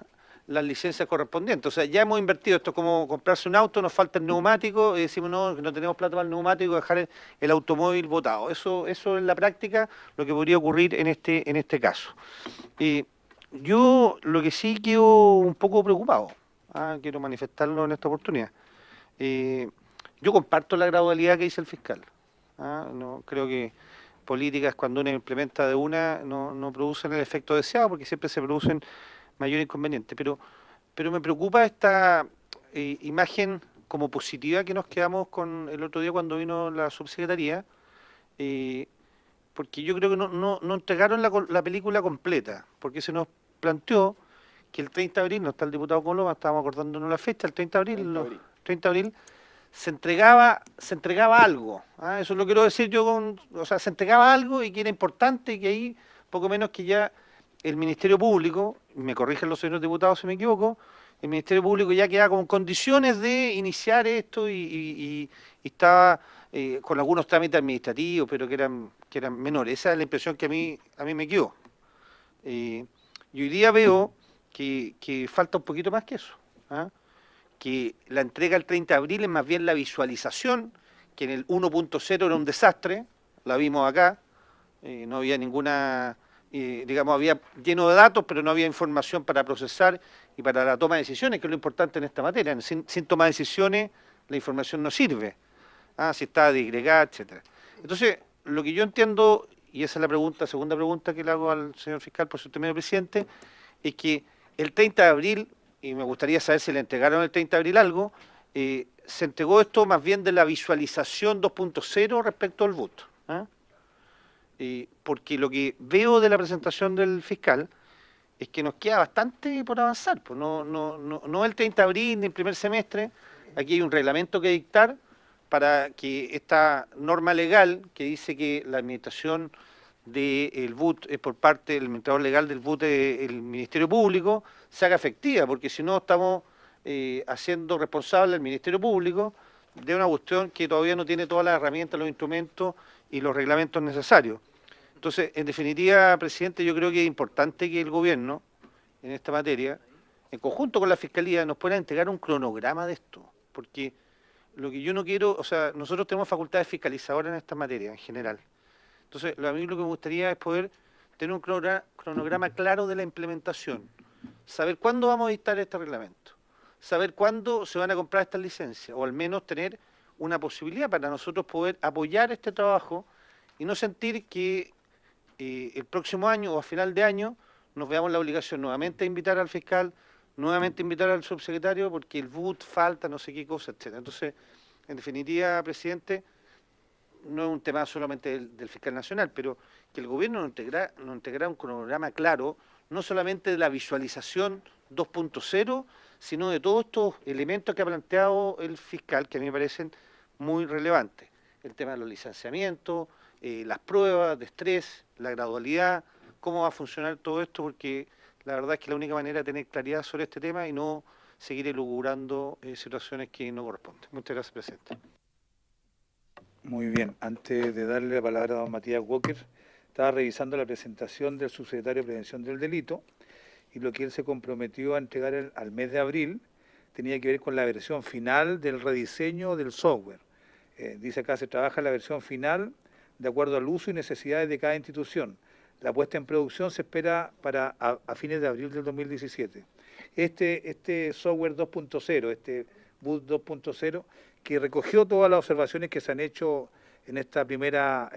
licencias correspondientes. O sea, ya hemos invertido, esto es como comprarse un auto, nos falta el neumático, y decimos no tenemos plata para el neumático, dejar el automóvil botado. Eso es la práctica lo que podría ocurrir en este caso. Yo lo que sí quedo un poco preocupado, quiero manifestarlo en esta oportunidad. Yo comparto la gradualidad que dice el fiscal. No creo que políticas, cuando uno implementa de una, no producen el efecto deseado, porque siempre se producen mayores inconvenientes. Pero me preocupa esta imagen como positiva que nos quedamos con el otro día cuando vino la subsecretaría, porque yo creo que no entregaron la película completa, porque se nos planteó que el 30 de abril, no está el diputado Coloma, estábamos acordándonos la fecha, el 30 de abril, se entregaba algo. Eso lo quiero decir yo, o sea, se entregaba algo y que era importante, y que ahí, poco menos que ya el Ministerio Público, me corrigen los señores diputados si me equivoco, el Ministerio Público ya quedaba con condiciones de iniciar esto y estaba con algunos trámites administrativos, pero que eran menores. Esa es la impresión que a mí me quedó. Y hoy día veo que falta un poquito más que eso. Que la entrega el 30 de abril es más bien la visualización, que en el 1.0 era un desastre, la vimos acá, no había ninguna, digamos, había lleno de datos, pero no había información para procesar y para la toma de decisiones, que es lo importante en esta materia. Sin toma de decisiones, la información no sirve, si está disgregada, etcétera. Entonces, lo que yo entiendo, y esa es la segunda pregunta que le hago al señor fiscal por su intermedio, presidente, es que el 30 de abril, y me gustaría saber si le entregaron el 30 de abril algo, se entregó esto más bien de la visualización 2.0 respecto al voto. Porque lo que veo de la presentación del fiscal es que nos queda bastante por avanzar. Pues no el 30 de abril ni el primer semestre, aquí hay un reglamento que dictar, para que esta norma legal que dice que la administración del BUT es por parte del administrador legal del BUT del Ministerio Público se haga efectiva, porque si no estamos haciendo responsable al Ministerio Público de una cuestión que todavía no tiene todas las herramientas, los instrumentos y los reglamentos necesarios. Entonces, en definitiva, presidente, yo creo que es importante que el gobierno, en esta materia, en conjunto con la Fiscalía, nos pueda entregar un cronograma de esto, porque lo que yo no quiero, o sea, nosotros tenemos facultades fiscalizadoras en esta materia en general. Entonces, a mí lo que me gustaría es poder tener un cronograma claro de la implementación, saber cuándo vamos a dictar este reglamento, saber cuándo se van a comprar estas licencias, o al menos tener una posibilidad para nosotros poder apoyar este trabajo y no sentir que el próximo año o a final de año nos veamos la obligación nuevamente de invitar al fiscal, nuevamente invitar al subsecretario, porque el BUT falta, no sé qué cosa, etcétera. Entonces, en definitiva, presidente, no es un tema solamente del fiscal nacional, pero que el gobierno nos integrara un cronograma claro, no solamente de la visualización 2.0, sino de todos estos elementos que ha planteado el fiscal, que a mí me parecen muy relevantes. El tema de los licenciamientos, las pruebas de estrés, la gradualidad, cómo va a funcionar todo esto, porque la verdad es que la única manera de tener claridad sobre este tema y no seguir elucubrando situaciones que no corresponden. Muchas gracias, presidente. Muy bien, antes de darle la palabra a don Matías Walker, estaba revisando la presentación del subsecretario de Prevención del Delito y lo que él se comprometió a entregar al mes de abril tenía que ver con la versión final del rediseño del software. Dice acá, se trabaja la versión final de acuerdo al uso y necesidades de cada institución. La puesta en producción se espera para a fines de abril del 2017. Este software 2.0, este BUT 2.0, que recogió todas las observaciones que se han hecho en esta primera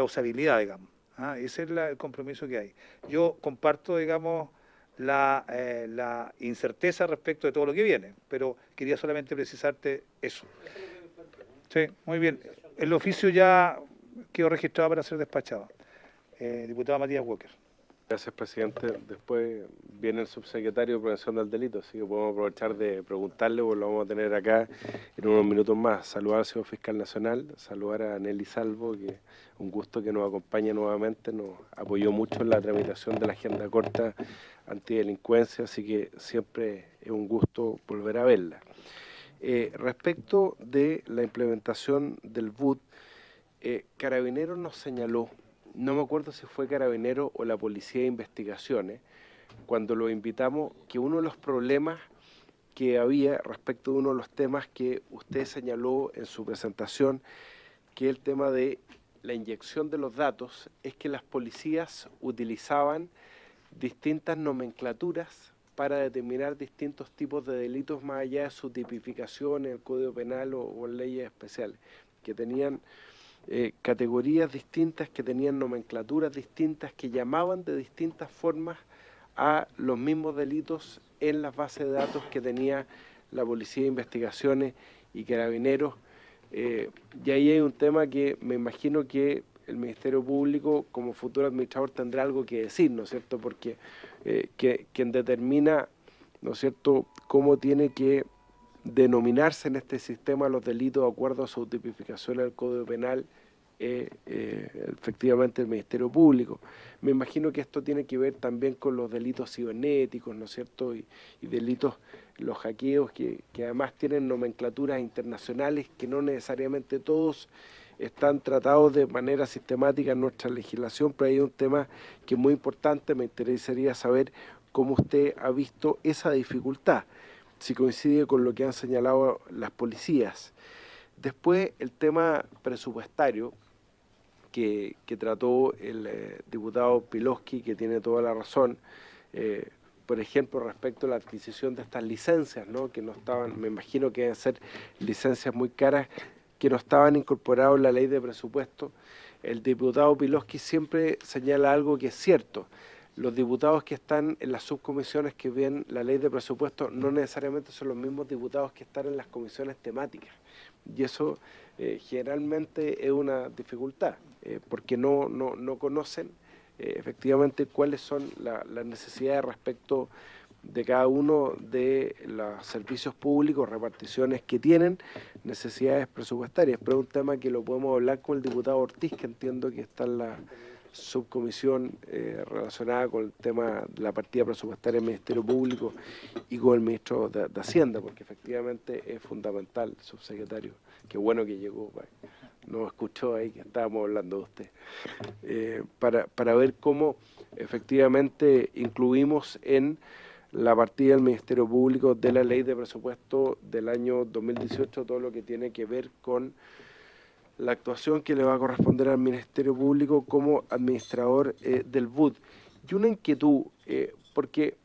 usabilidad, digamos. Ese es el compromiso que hay. Yo comparto, digamos, la incerteza respecto de todo lo que viene, pero quería solamente precisarte eso. Sí, muy bien. El oficio ya quedó registrado para ser despachado. Diputado Matías Walker. Gracias, presidente. Después viene el subsecretario de Prevención del Delito, así que podemos aprovechar de preguntarle, porque lo vamos a tener acá en unos minutos más. Saludar al señor fiscal nacional, saludar a Nelly Salvo, que un gusto que nos acompañe nuevamente, nos apoyó mucho en la tramitación de la agenda corta antidelincuencia, así que siempre es un gusto volver a verla. Respecto de la implementación del BUT, Carabineros nos señaló, no me acuerdo si fue Carabineros o la Policía de Investigaciones, cuando lo invitamos, que uno de los problemas que había respecto de uno de los temas que usted señaló en su presentación, que el tema de la inyección de los datos, es que las policías utilizaban distintas nomenclaturas para determinar distintos tipos de delitos más allá de su tipificación en el Código Penal o en leyes especiales, que tenían categorías distintas, que tenían nomenclaturas distintas, que llamaban de distintas formas a los mismos delitos en las bases de datos que tenía la Policía de Investigaciones y Carabineros. Y ahí hay un tema que me imagino que el Ministerio Público, como futuro administrador, tendrá algo que decir, ¿no es cierto? Porque quien determina, ¿no es cierto?, cómo tiene que denominarse en este sistema los delitos de acuerdo a su tipificación en el Código Penal, efectivamente el Ministerio Público. Me imagino que esto tiene que ver también con los delitos cibernéticos, ¿no es cierto?, y delitos, los hackeos, que además tienen nomenclaturas internacionales que no necesariamente todos están tratados de manera sistemática en nuestra legislación, pero hay un tema que es muy importante. Me interesaría saber cómo usted ha visto esa dificultad, si coincide con lo que han señalado las policías. Después, el tema presupuestario que trató el diputado Pilowski, que tiene toda la razón, por ejemplo, respecto a la adquisición de estas licencias, ¿no?, que no estaban, me imagino que deben ser licencias muy caras, que no estaban incorporados en la ley de presupuesto. El diputado Pilowski siempre señala algo que es cierto. Los diputados que están en las subcomisiones que ven la ley de presupuesto no necesariamente son los mismos diputados que están en las comisiones temáticas. Y eso generalmente es una dificultad, porque no conocen efectivamente cuáles son las necesidades respecto de cada uno de los servicios públicos, reparticiones que tienen necesidades presupuestarias. Pero es un tema que lo podemos hablar con el diputado Ortiz, que entiendo que está en la subcomisión relacionada con el tema de la partida presupuestaria del Ministerio Público y con el ministro de Hacienda, porque efectivamente es fundamental, subsecretario. Qué bueno que llegó, nos escuchó ahí que estábamos hablando de usted, para ver cómo efectivamente incluimos en la partida del Ministerio Público de la Ley de Presupuesto del año 2018 todo lo que tiene que ver con la actuación que le va a corresponder al Ministerio Público como administrador del BUD. Y una inquietud, porque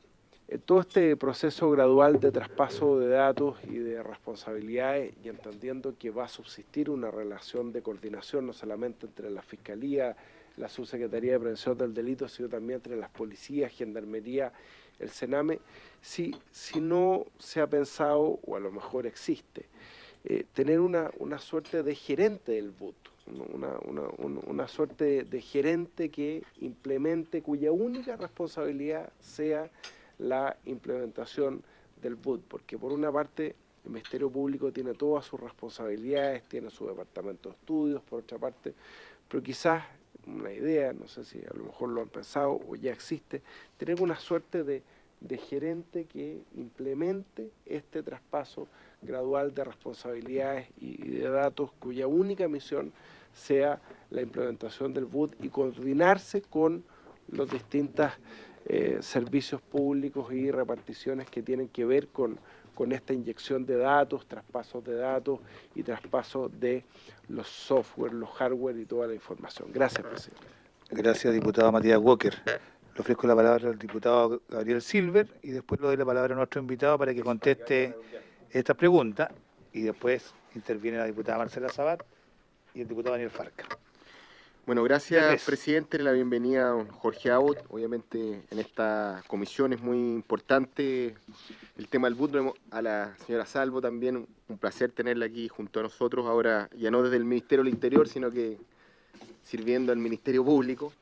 todo este proceso gradual de traspaso de datos y de responsabilidades, y entendiendo que va a subsistir una relación de coordinación no solamente entre la Fiscalía, la Subsecretaría de Prevención del Delito, sino también entre las policías, Gendarmería, el Sename, si no se ha pensado, o a lo mejor existe, tener una suerte de gerente del BUD, una suerte de gerente que implemente, cuya única responsabilidad sea la implementación del BUD, porque por una parte el Ministerio Público tiene todas sus responsabilidades, tiene su departamento de estudios, por otra parte, pero quizás una idea, no sé si a lo mejor lo han pensado o ya existe, tener una suerte de gerente que implemente este traspaso gradual de responsabilidades y de datos cuya única misión sea la implementación del BUD y coordinarse con los distintos servicios públicos y reparticiones que tienen que ver con esta inyección de datos, traspasos de datos y traspasos de los software, los hardware y toda la información. Gracias, presidente. Gracias, diputado Matías Walker. Le ofrezco la palabra al diputado Gabriel Silver y después le doy la palabra a nuestro invitado para que conteste esta pregunta y después interviene la diputada Marcela Sabat y el diputado Daniel Farca. Bueno, gracias, presidente. La bienvenida a don Jorge Abbott. Obviamente en esta comisión es muy importante el tema del BUD. A la señora Salvo también, un placer tenerla aquí junto a nosotros, ahora ya no desde el Ministerio del Interior, sino que sirviendo al Ministerio Público.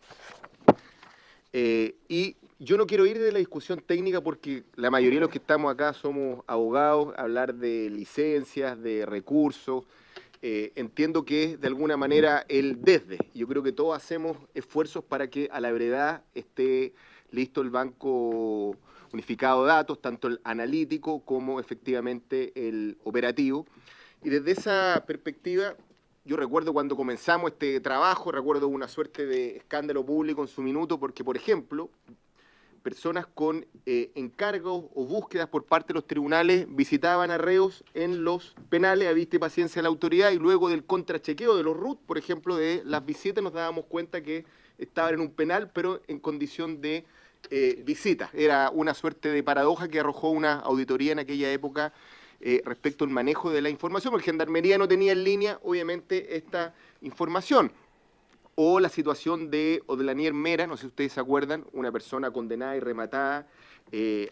Y yo no quiero ir de la discusión técnica porque la mayoría de los que estamos acá somos abogados, hablar de licencias, de recursos. Entiendo que es de alguna manera el desde. Yo creo que todos hacemos esfuerzos para que a la brevedad esté listo el Banco Unificado de Datos, tanto el analítico como efectivamente el operativo. Y desde esa perspectiva, yo recuerdo cuando comenzamos este trabajo, recuerdo una suerte de escándalo público en su minuto, porque, por ejemplo, personas con encargos o búsquedas por parte de los tribunales visitaban a reos en los penales a vista y paciencia de la autoridad, y luego del contrachequeo de los RUT, por ejemplo, de las visitas, nos dábamos cuenta que estaban en un penal, pero en condición de visita. Era una suerte de paradoja que arrojó una auditoría en aquella época respecto al manejo de la información, porque Gendarmería no tenía en línea, obviamente, esta información. O la situación de Odlanier Mera, no sé si ustedes se acuerdan, una persona condenada y rematada,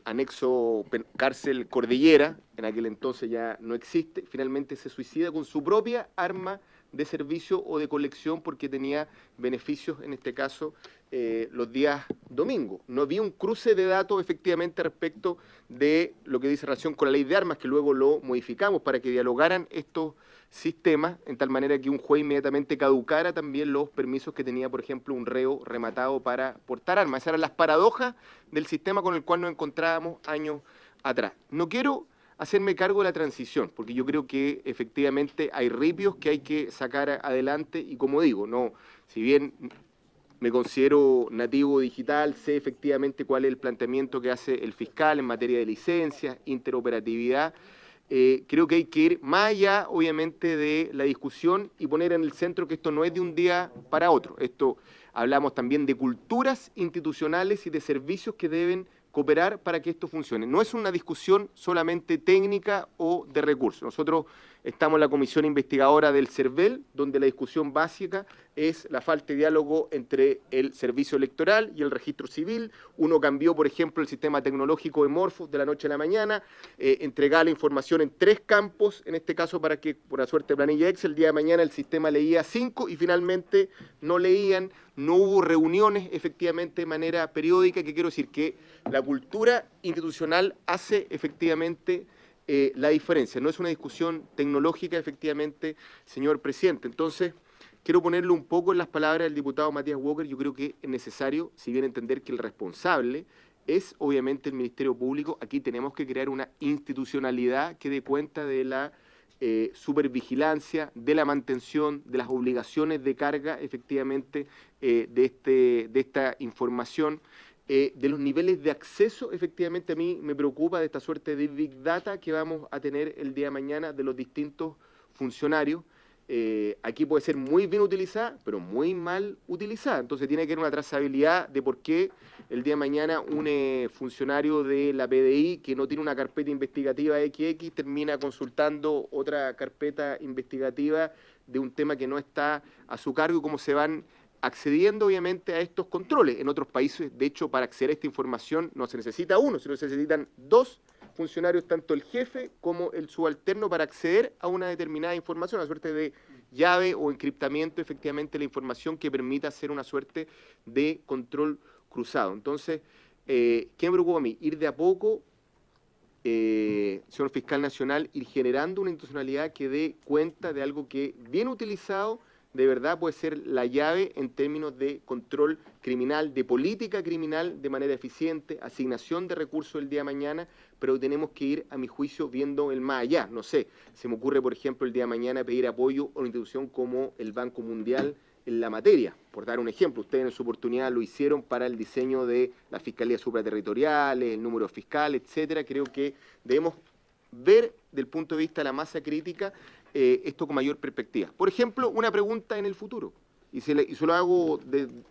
anexo cárcel Cordillera, en aquel entonces ya no existe, finalmente se suicida con su propia arma de servicio o de colección porque tenía beneficios, en este caso, los días domingos. No había un cruce de datos efectivamente respecto de lo que dice relación con la ley de armas, que luego lo modificamos para que dialogaran estos sistemas, en tal manera que un juez inmediatamente caducara también los permisos que tenía, por ejemplo, un reo rematado para portar armas. Esas eran las paradojas del sistema con el cual nos encontrábamos años atrás. No quiero hacerme cargo de la transición, porque yo creo que efectivamente hay ripios que hay que sacar adelante y, como digo, no, si bien me considero nativo digital, sé efectivamente cuál es el planteamiento que hace el fiscal en materia de licencias, interoperatividad. Creo que hay que ir más allá, obviamente, de la discusión y poner en el centro que esto no es de un día para otro. Esto hablamos también de culturas institucionales y de servicios que deben cooperar para que esto funcione. No es una discusión solamente técnica o de recursos. Nosotros estamos en la comisión investigadora del CERVEL, donde la discusión básica es la falta de diálogo entre el servicio electoral y el registro civil. Uno cambió, por ejemplo, el sistema tecnológico de Morphos de la noche a la mañana, entregaba la información en 3 campos, en este caso para que, por la suerte de planilla Excel, el día de mañana el sistema leía 5 y finalmente no leían no hubo reuniones efectivamente de manera periódica, que quiero decir que la cultura institucional hace efectivamente la diferencia. No es una discusión tecnológica, efectivamente, señor presidente. Entonces, quiero ponerlo un poco en las palabras del diputado Matías Walker. Yo creo que es necesario, si bien entender que el responsable es obviamente el Ministerio Público, aquí tenemos que crear una institucionalidad que dé cuenta de la supervigilancia, de la mantención, de las obligaciones de carga, efectivamente, de esta información, de los niveles de acceso. Efectivamente, a mí me preocupa de esta suerte de Big Data que vamos a tener el día de mañana de los distintos funcionarios. Aquí puede ser muy bien utilizada, pero muy mal utilizada. Entonces tiene que haber una trazabilidad de por qué el día de mañana un funcionario de la PDI que no tiene una carpeta investigativa XX termina consultando otra carpeta investigativa de un tema que no está a su cargo, y cómo se van accediendo obviamente a estos controles. En otros países, de hecho, para acceder a esta información no se necesita uno, sino se necesitan dos funcionarios, tanto el jefe como el subalterno, para acceder a una determinada información, una suerte de llave o encriptamiento, efectivamente, la información que permita hacer una suerte de control cruzado. Entonces, ¿qué me preocupa a mí? Ir de a poco, señor Fiscal Nacional, ir generando una institucionalidad que dé cuenta de algo que, bien utilizado, de verdad puede ser la llave en términos de control criminal, de política criminal de manera eficiente, asignación de recursos el día de mañana, pero tenemos que ir, a mi juicio, viendo el más allá. No sé, se me ocurre, por ejemplo, el día de mañana pedir apoyo a una institución como el Banco Mundial en la materia. Por dar un ejemplo, ustedes en su oportunidad lo hicieron para el diseño de las fiscalías supraterritoriales, el número fiscal, etcétera. Creo que debemos ver, desde el punto de vista de la masa crítica, esto con mayor perspectiva. Por ejemplo, una pregunta en el futuro, y se lo hago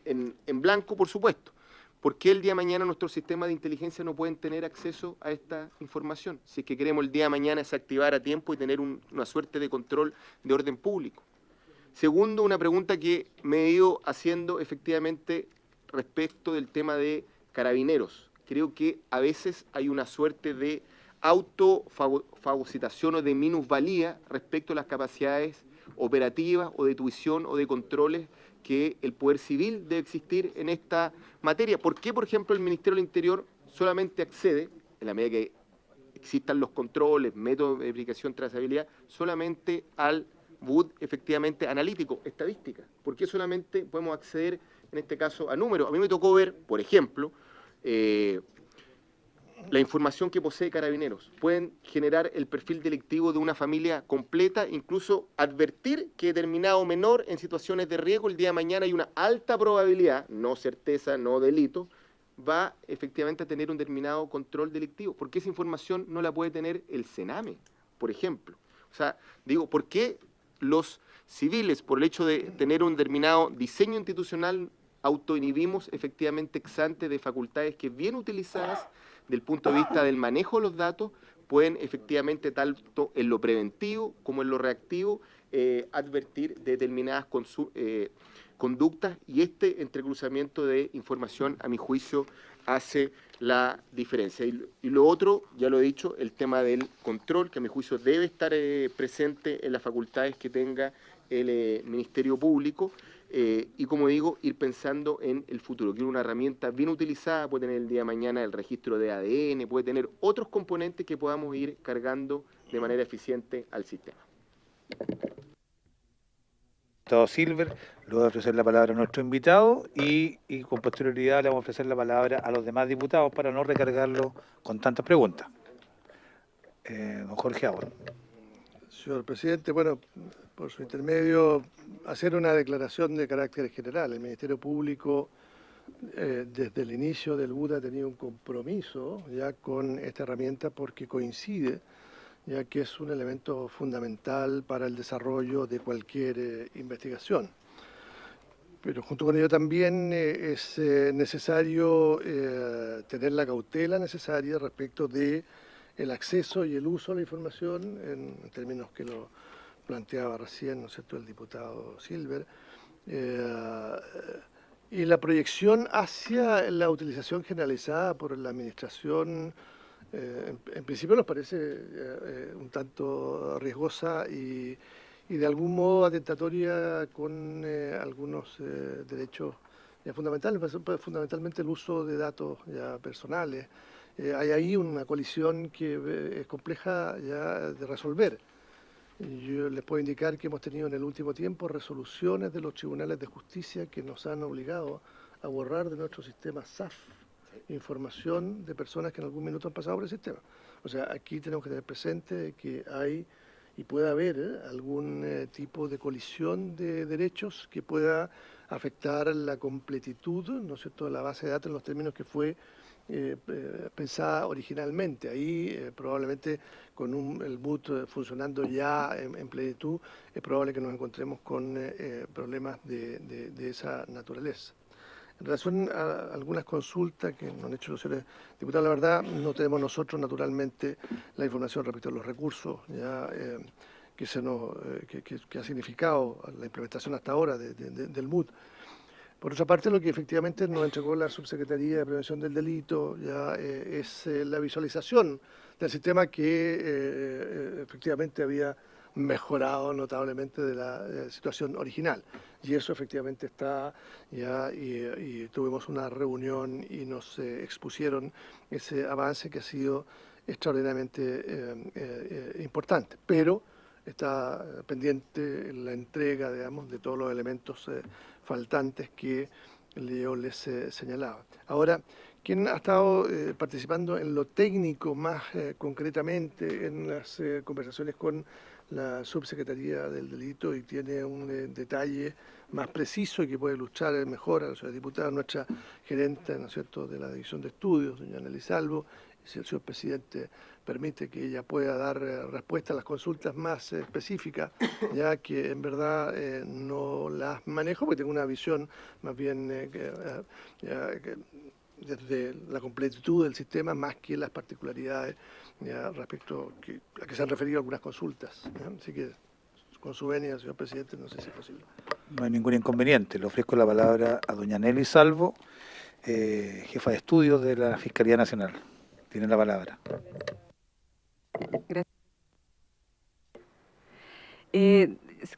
en blanco, por supuesto. ¿Por qué el día de mañana nuestros sistemas de inteligencia no pueden tener acceso a esta información? Si es que queremos el día de mañana desactivar a tiempo y tener una suerte de control de orden público. Segundo, una pregunta que me he ido haciendo efectivamente respecto del tema de carabineros. Creo que a veces hay una suerte de autofagocitación o de minusvalía respecto a las capacidades operativas o de tuición o de controles que el Poder Civil debe existir en esta materia. ¿Por qué, por ejemplo, el Ministerio del Interior solamente accede, en la medida que existan los controles, métodos de verificación, trazabilidad, solamente al BUD efectivamente analítico, estadística? ¿Por qué solamente podemos acceder, en este caso, a números? A mí me tocó ver, por ejemplo, la información que posee Carabineros. Pueden generar el perfil delictivo de una familia completa, incluso advertir que determinado menor en situaciones de riesgo el día de mañana hay una alta probabilidad, no certeza, no delito, va efectivamente a tener un determinado control delictivo. ¿Por qué esa información no la puede tener el Sename, por ejemplo? O sea, digo, ¿por qué los civiles, por el hecho de tener un determinado diseño institucional, autoinhibimos efectivamente ex ante de facultades que, bien utilizadas del punto de vista del manejo de los datos, pueden efectivamente, tanto en lo preventivo como en lo reactivo, advertir de determinadas conductas, y este entrecruzamiento de información, a mi juicio, hace la diferencia. Y lo otro, ya lo he dicho, el tema del control, que a mi juicio debe estar presente en las facultades que tenga el Ministerio Público, y como digo, ir pensando en el futuro, que es una herramienta bien utilizada, puede tener el día de mañana el registro de ADN, puede tener otros componentes que podamos ir cargando de manera eficiente al sistema. Diputado Silver, le voy a ofrecer la palabra a nuestro invitado y con posterioridad le vamos a ofrecer la palabra a los demás diputados para no recargarlo con tantas preguntas. Don Jorge Abon. Señor presidente, bueno, por su intermedio, hacer una declaración de carácter general. El Ministerio Público, desde el inicio del BUD, ha tenido un compromiso ya con esta herramienta porque coincide, ya que es un elemento fundamental para el desarrollo de cualquier investigación. Pero junto con ello también es necesario tener la cautela necesaria respecto de el acceso y el uso de la información, en términos que lo planteaba recién, ¿no es cierto?, el diputado Silver, y la proyección hacia la utilización generalizada por la administración. En principio nos parece un tanto riesgosa y de algún modo atentatoria con algunos derechos fundamentalmente el uso de datos ya personales. Hay ahí una colisión que es compleja ya de resolver. Yo les puedo indicar que hemos tenido en el último tiempo resoluciones de los tribunales de justicia que nos han obligado a borrar de nuestro sistema SAF información de personas que en algún minuto han pasado por el sistema. O sea, aquí tenemos que tener presente que hay y puede haber algún tipo de colisión de derechos que pueda afectar la completitud, ¿no es cierto?, de la base de datos en los términos que fue pensada originalmente. Ahí probablemente con el boot funcionando ya en plenitud, es probable que nos encontremos con problemas de esa naturaleza. En relación a algunas consultas que nos han hecho los señores diputados, la verdad no tenemos nosotros naturalmente la información respecto a los recursos ya, que ha significado la implementación hasta ahora del MUD. Por otra parte, lo que efectivamente nos entregó la Subsecretaría de Prevención del Delito ya es la visualización del sistema que efectivamente había mejorado notablemente de la situación original. Y eso efectivamente está ya, y tuvimos una reunión y nos expusieron ese avance que ha sido extraordinariamente importante. Pero está pendiente la entrega, digamos, de todos los elementos faltantes que yo les señalaba. Ahora, ¿quién ha estado participando en lo técnico más concretamente en las conversaciones con la Subsecretaría del Delito y tiene un detalle más preciso y que puede ilustrar mejor a la señora diputada, nuestra gerente, ¿no es cierto?, de la División de Estudios, doña Nelly Salvo? Si el señor presidente permite que ella pueda dar respuesta a las consultas más específicas, ya que en verdad no las manejo porque tengo una visión más bien desde la completitud del sistema más que las particularidades ya, respecto a que se han referido algunas consultas. ¿Ya? Así que con su venia, señor presidente, no sé si es posible. No hay ningún inconveniente. Le ofrezco la palabra a doña Nelly Salvo, jefa de estudios de la Fiscalía Nacional. Tiene la palabra. Gracias.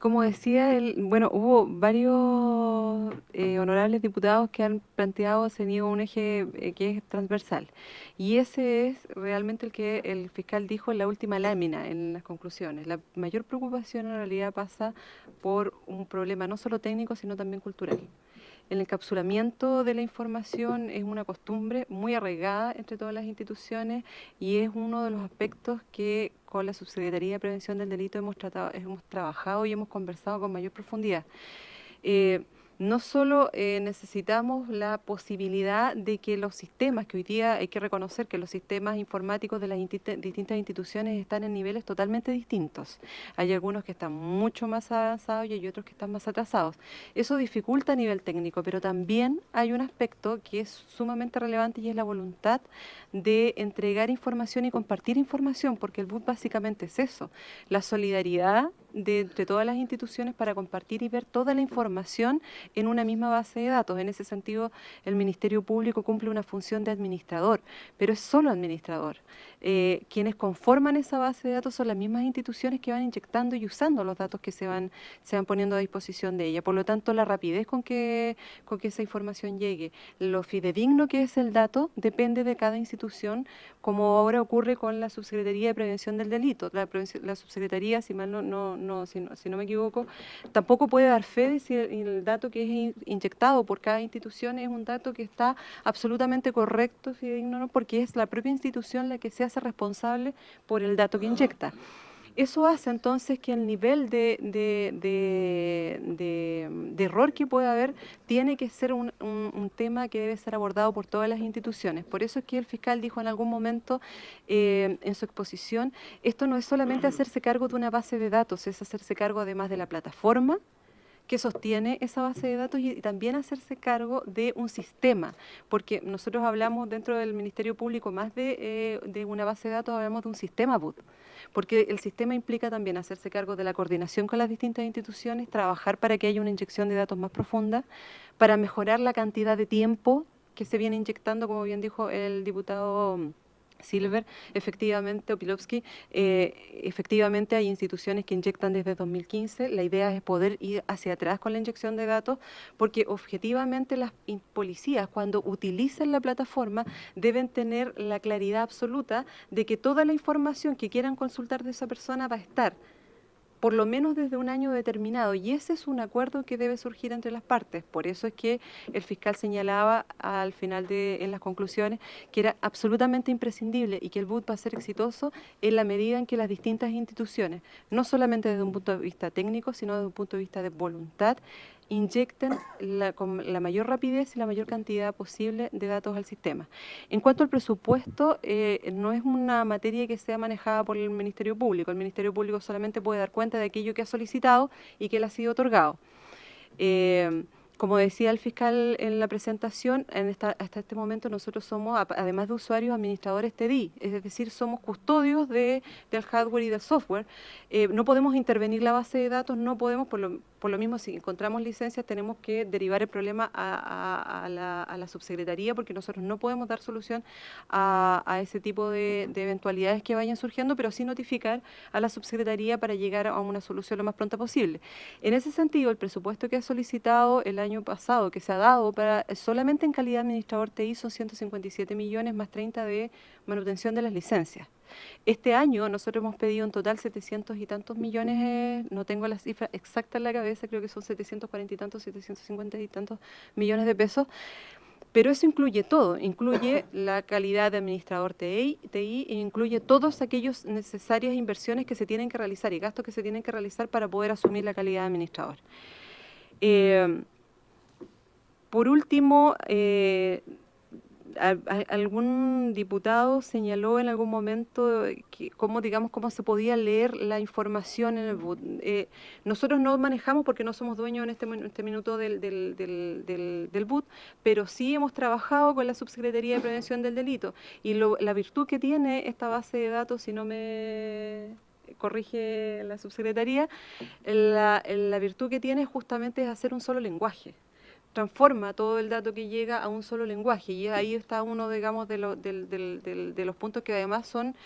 Como decía, bueno, hubo varios honorables diputados que han planteado un eje que es transversal. Y ese es realmente el que el fiscal dijo en la última lámina, en las conclusiones. La mayor preocupación en realidad pasa por un problema no solo técnico, sino también cultural. El encapsulamiento de la información es una costumbre muy arraigada entre todas las instituciones y es uno de los aspectos que con la Subsecretaría de Prevención del Delito hemos trabajado y hemos conversado con mayor profundidad. No solo necesitamos la posibilidad de que los sistemas, que hoy día hay que reconocer que los sistemas informáticos de las distintas instituciones están en niveles totalmente distintos. Hay algunos que están mucho más avanzados y hay otros que están más atrasados. Eso dificulta a nivel técnico, pero también hay un aspecto que es sumamente relevante y es la voluntad de entregar información y compartir información, porque el BUD básicamente es eso, la solidaridad entre todas las instituciones para compartir y ver toda la información en una misma base de datos. En ese sentido, el Ministerio Público cumple una función de administrador, pero es solo administrador. Quienes conforman esa base de datos son las mismas instituciones que van inyectando y usando los datos que se van poniendo a disposición de ella. Por lo tanto, la rapidez con que esa información llegue, lo fidedigno que es el dato, depende de cada institución, como ahora ocurre con la Subsecretaría de Prevención del Delito. La Subsecretaría, si no me equivoco, tampoco puede dar fe de si el dato que es inyectado por cada institución es un dato que está absolutamente correcto, fidedigno, ¿no? Porque es la propia institución la que se hace responsable por el dato que inyecta. Eso hace entonces que el nivel de error que pueda haber tiene que ser un tema que debe ser abordado por todas las instituciones. Por eso es que el fiscal dijo en algún momento en su exposición, esto no es solamente hacerse cargo de una base de datos, es hacerse cargo además de la plataforma que sostiene esa base de datos y también hacerse cargo de un sistema, porque nosotros hablamos dentro del Ministerio Público más de una base de datos, hablamos de un sistema BUD, porque el sistema implica también hacerse cargo de la coordinación con las distintas instituciones, trabajar para que haya una inyección de datos más profunda, para mejorar la cantidad de tiempo que se viene inyectando, como bien dijo el diputado Silver, efectivamente, Opilovsky, efectivamente hay instituciones que inyectan desde 2015. La idea es poder ir hacia atrás con la inyección de datos, porque objetivamente las policías, cuando utilicen la plataforma, deben tener la claridad absoluta de que toda la información que quieran consultar de esa persona va a estar por lo menos desde un año determinado, y ese es un acuerdo que debe surgir entre las partes. Por eso es que el fiscal señalaba al final en las conclusiones que era absolutamente imprescindible y que el BUT va a ser exitoso en la medida en que las distintas instituciones, no solamente desde un punto de vista técnico, sino desde un punto de vista de voluntad, inyecten con la mayor rapidez y la mayor cantidad posible de datos al sistema. En cuanto al presupuesto, no es una materia que sea manejada por el Ministerio Público. El Ministerio Público solamente puede dar cuenta de aquello que ha solicitado y que le ha sido otorgado. Como decía el fiscal en la presentación, hasta este momento nosotros somos, además de usuarios, administradores TDI, es decir, somos custodios del hardware y del software. No podemos intervenir la base de datos, no podemos, por lo mismo, si encontramos licencias, tenemos que derivar el problema a la subsecretaría, porque nosotros no podemos dar solución a ese tipo de eventualidades que vayan surgiendo, pero sí notificar a la subsecretaría para llegar a una solución lo más pronta posible. En ese sentido, el presupuesto que ha solicitado el año pasado, que se ha dado para solamente en calidad de administrador TI, son 157 millones más 30 de manutención de las licencias. Este año nosotros hemos pedido en total 700 y tantos millones, no tengo la cifra exacta en la cabeza, creo que son 740 y tantos, 750 y tantos millones de pesos, pero eso incluye todo, incluye la calidad de administrador TI e incluye todas aquellas necesarias inversiones que se tienen que realizar y gastos que se tienen que realizar para poder asumir la calidad de administrador. Por último, algún diputado señaló en algún momento cómo se podía leer la información en el BUT. Nosotros no manejamos porque no somos dueños en este minuto del BUT, pero sí hemos trabajado con la Subsecretaría de Prevención del Delito. Y la virtud que tiene esta base de datos, si no me corrige la Subsecretaría, la virtud que tiene justamente es hacer un solo lenguaje. Transforma todo el dato que llega a un solo lenguaje, y ahí está uno, digamos, de los puntos que además son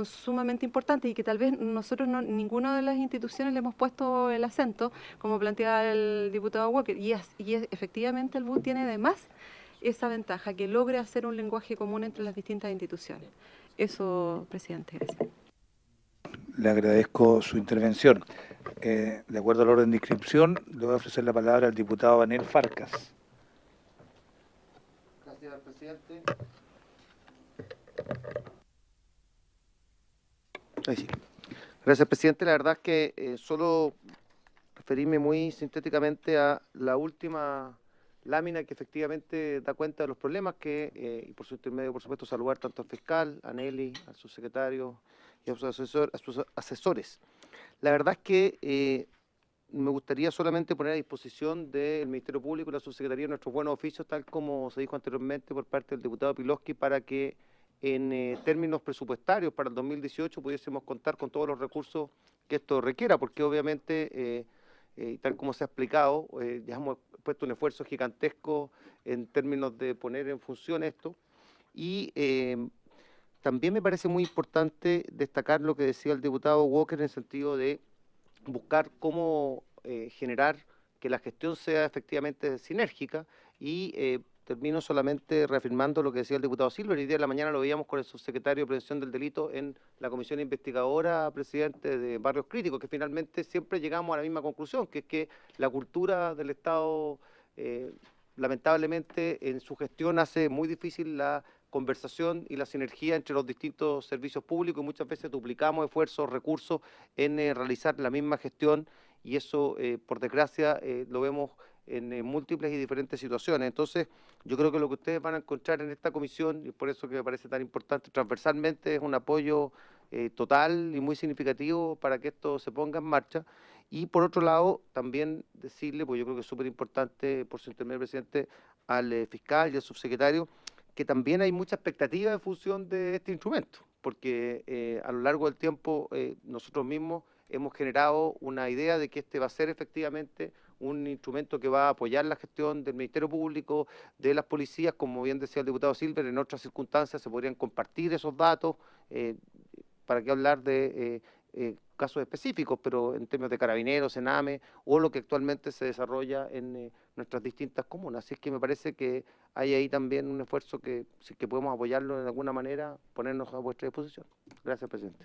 sumamente importantes y que tal vez nosotros ninguna de las instituciones le hemos puesto el acento, como planteaba el diputado Walker, y efectivamente el BUT tiene además esa ventaja, que logre hacer un lenguaje común entre las distintas instituciones. Eso, presidente, gracias. Le agradezco su intervención. De acuerdo al orden de inscripción, le voy a ofrecer la palabra al diputado Daniel Farcas. Gracias, presidente. Ahí sí. Gracias, presidente. La verdad es que solo referirme muy sintéticamente a la última lámina que efectivamente da cuenta de los problemas y por su intermedio, por supuesto, saludar tanto al fiscal, a Nelly, al subsecretario y a sus asesores. La verdad es que me gustaría solamente poner a disposición del Ministerio Público y la Subsecretaría nuestros buenos oficios, tal como se dijo anteriormente por parte del diputado Opilovsky, para que en términos presupuestarios para el 2018 pudiésemos contar con todos los recursos que esto requiera, porque obviamente, tal como se ha explicado, ya hemos puesto un esfuerzo gigantesco en términos de poner en función esto, y también me parece muy importante destacar lo que decía el diputado Walker en el sentido de buscar cómo generar que la gestión sea efectivamente sinérgica, y termino solamente reafirmando lo que decía el diputado Silver. El día de la mañana lo veíamos con el subsecretario de Prevención del Delito en la comisión investigadora, presidente de Barrios Críticos, que finalmente siempre llegamos a la misma conclusión, que es que la cultura del Estado lamentablemente en su gestión hace muy difícil la conversación y la sinergia entre los distintos servicios públicos, y muchas veces duplicamos esfuerzos, recursos en realizar la misma gestión, y eso, por desgracia, lo vemos en múltiples y diferentes situaciones. Entonces, yo creo que lo que ustedes van a encontrar en esta comisión, y por eso que me parece tan importante transversalmente, es un apoyo total y muy significativo para que esto se ponga en marcha. Y por otro lado, también decirle, pues yo creo que es súper importante, por su intermedio, presidente, al fiscal y al subsecretario, que también hay mucha expectativa en función de este instrumento, porque a lo largo del tiempo nosotros mismos hemos generado una idea de que este va a ser efectivamente un instrumento que va a apoyar la gestión del Ministerio Público, de las policías, como bien decía el diputado Silver, en otras circunstancias se podrían compartir esos datos, para qué hablar de casos específicos, pero en términos de carabineros, Sename, o lo que actualmente se desarrolla en nuestras distintas comunas. Así es que me parece que hay ahí también un esfuerzo que, si que podemos apoyarlo de alguna manera, ponernos a vuestra disposición. Gracias, presidente.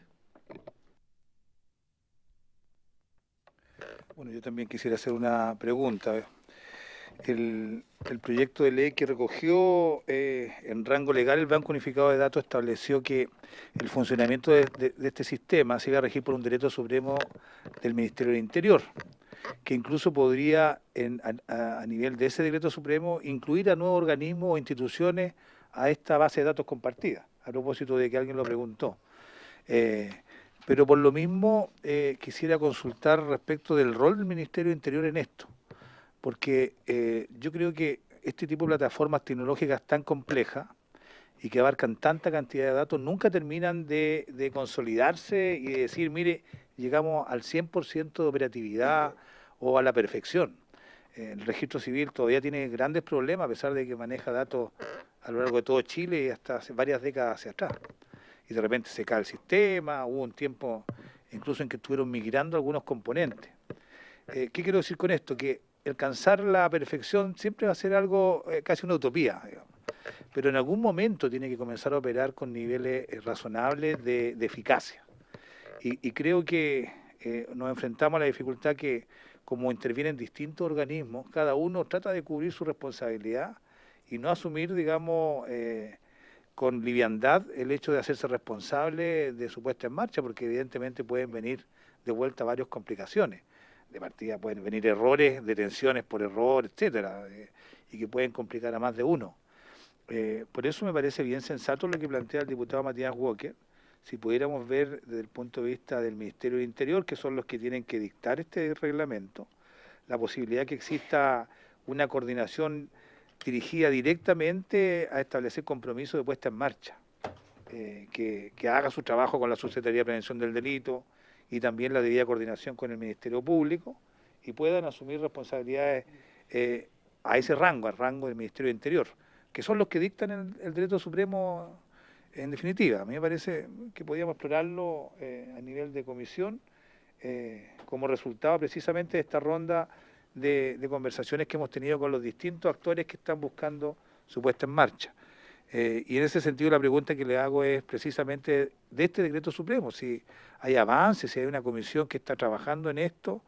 Bueno, yo también quisiera hacer una pregunta. El proyecto de ley que recogió en rango legal el Banco Unificado de Datos estableció que el funcionamiento de este sistema se iba a regir por un decreto supremo del Ministerio del Interior, que incluso podría, a nivel de ese decreto supremo, incluir a nuevos organismos o instituciones a esta base de datos compartida, a propósito de que alguien lo preguntó. Pero por lo mismo quisiera consultar respecto del rol del Ministerio del Interior en esto, porque yo creo que este tipo de plataformas tecnológicas tan complejas y que abarcan tanta cantidad de datos nunca terminan de consolidarse y de decir, mire, llegamos al 100% de operatividad o a la perfección. El registro civil todavía tiene grandes problemas, a pesar de que maneja datos a lo largo de todo Chile y hasta hace varias décadas hacia atrás. Y de repente se cae el sistema, hubo un tiempo incluso en que estuvieron migrando algunos componentes. ¿Qué quiero decir con esto? Que alcanzar la perfección siempre va a ser algo, casi una utopía, digamos. Pero en algún momento tiene que comenzar a operar con niveles razonables de eficacia. Y creo que nos enfrentamos a la dificultad que, como intervienen distintos organismos, cada uno trata de cubrir su responsabilidad y no asumir, digamos, con liviandad el hecho de hacerse responsable de su puesta en marcha, porque evidentemente pueden venir de vuelta varias complicaciones. De partida pueden venir errores, detenciones por error, etcétera, y que pueden complicar a más de uno. Por eso me parece bien sensato lo que plantea el diputado Matías Walker, si pudiéramos ver desde el punto de vista del Ministerio del Interior, que son los que tienen que dictar este reglamento, la posibilidad que exista una coordinación dirigida directamente a establecer compromisos de puesta en marcha, que haga su trabajo con la Subsecretaría de Prevención del Delito y también la debida coordinación con el Ministerio Público, y puedan asumir responsabilidades a ese rango, al rango del Ministerio del Interior, que son los que dictan el Decreto Supremo en definitiva. A mí me parece que podíamos explorarlo a nivel de comisión como resultado precisamente de esta ronda de conversaciones que hemos tenido con los distintos actores que están buscando su puesta en marcha. Y en ese sentido la pregunta que le hago es precisamente de este Decreto Supremo, si hay avances, si hay una comisión que está trabajando en esto.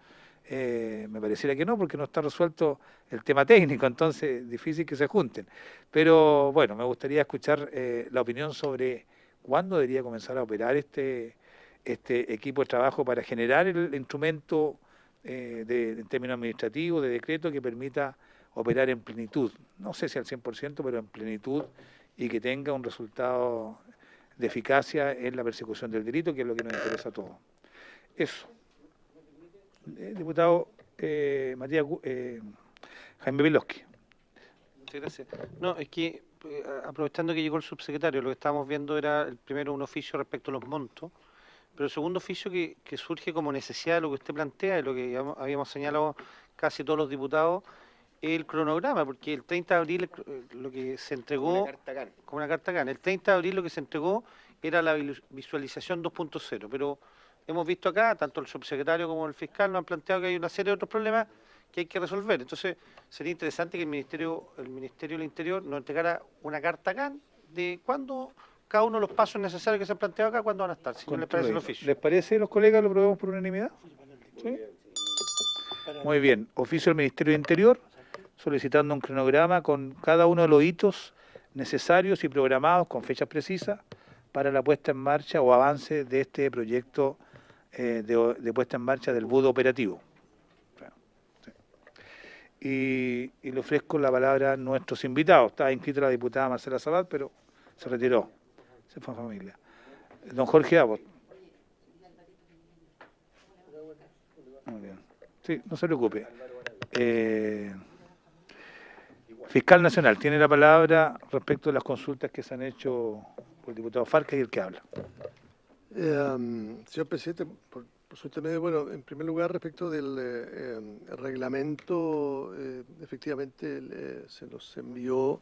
Me pareciera que no, porque no está resuelto el tema técnico, entonces difícil que se junten. Pero bueno, me gustaría escuchar la opinión sobre cuándo debería comenzar a operar este equipo de trabajo para generar el instrumento en términos administrativos, de decreto, que permita operar en plenitud. No sé si al 100%, pero en plenitud, y que tenga un resultado de eficacia en la persecución del delito, que es lo que nos interesa a todos. Eso. Diputado Matías Jaime Vilosqui. Muchas gracias. No, es que aprovechando que llegó el subsecretario, lo que estábamos viendo era el primero un oficio respecto a los montos, pero el segundo oficio que surge como necesidad de lo que usted plantea y lo que habíamos señalado casi todos los diputados, es el cronograma, porque el 30 de abril lo que se entregó, como una carta GAN, el 30 de abril lo que se entregó era la visualización 2.0, pero hemos visto acá, tanto el subsecretario como el fiscal nos han planteado que hay una serie de otros problemas que hay que resolver. Entonces, sería interesante que el Ministerio del Interior nos entregara una carta GAN de cuándo cada uno de los pasos necesarios que se han planteado acá, cuándo van a estar, si no les parece el oficio. ¿Les parece, los colegas, lo probemos por unanimidad? ¿Sí? Muy bien. Oficio del Ministerio del Interior, solicitando un cronograma con cada uno de los hitos necesarios y programados con fechas precisas para la puesta en marcha o avance de este proyecto de puesta en marcha del BUDO operativo. Y le ofrezco la palabra a nuestros invitados. Estaba inscrita la diputada Marcela Sabat, pero se retiró, se fue a familia. Don Jorge Abot. Muy bien. Sí, no se preocupe. Fiscal Nacional, tiene la palabra respecto de las consultas que se han hecho por el diputado Farca y el que habla. Señor presidente, por por su intermedio, bueno, en primer lugar, respecto del reglamento, efectivamente se nos envió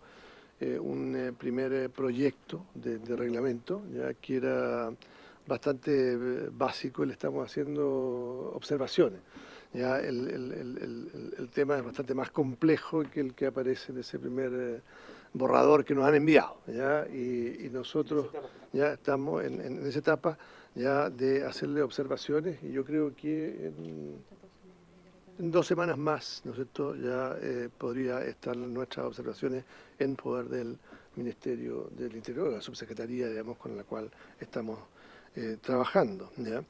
un primer proyecto de reglamento, ya que era bastante básico y le estamos haciendo observaciones. Ya el tema es bastante más complejo que el que aparece en ese primer borrador que nos han enviado, ¿ya? Y nosotros ya estamos en esa etapa ya de hacerle observaciones, y yo creo que en 2 semanas más, ¿no es cierto?, ya podría estar nuestras observaciones en poder del Ministerio del Interior, la subsecretaría, digamos, con la cual estamos trabajando, ¿ya?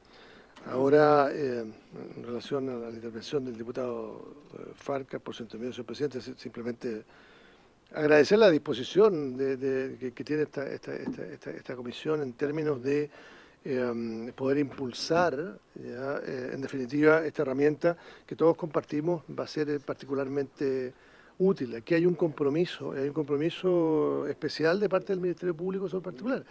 Ahora, en relación a la intervención del diputado Farca, por su intermedio, señor presidente, simplemente agradecer la disposición que tiene esta comisión en términos de poder impulsar, ya, en definitiva, esta herramienta que todos compartimos va a ser particularmente útil. Aquí hay un compromiso especial de parte del Ministerio Público sobre particular.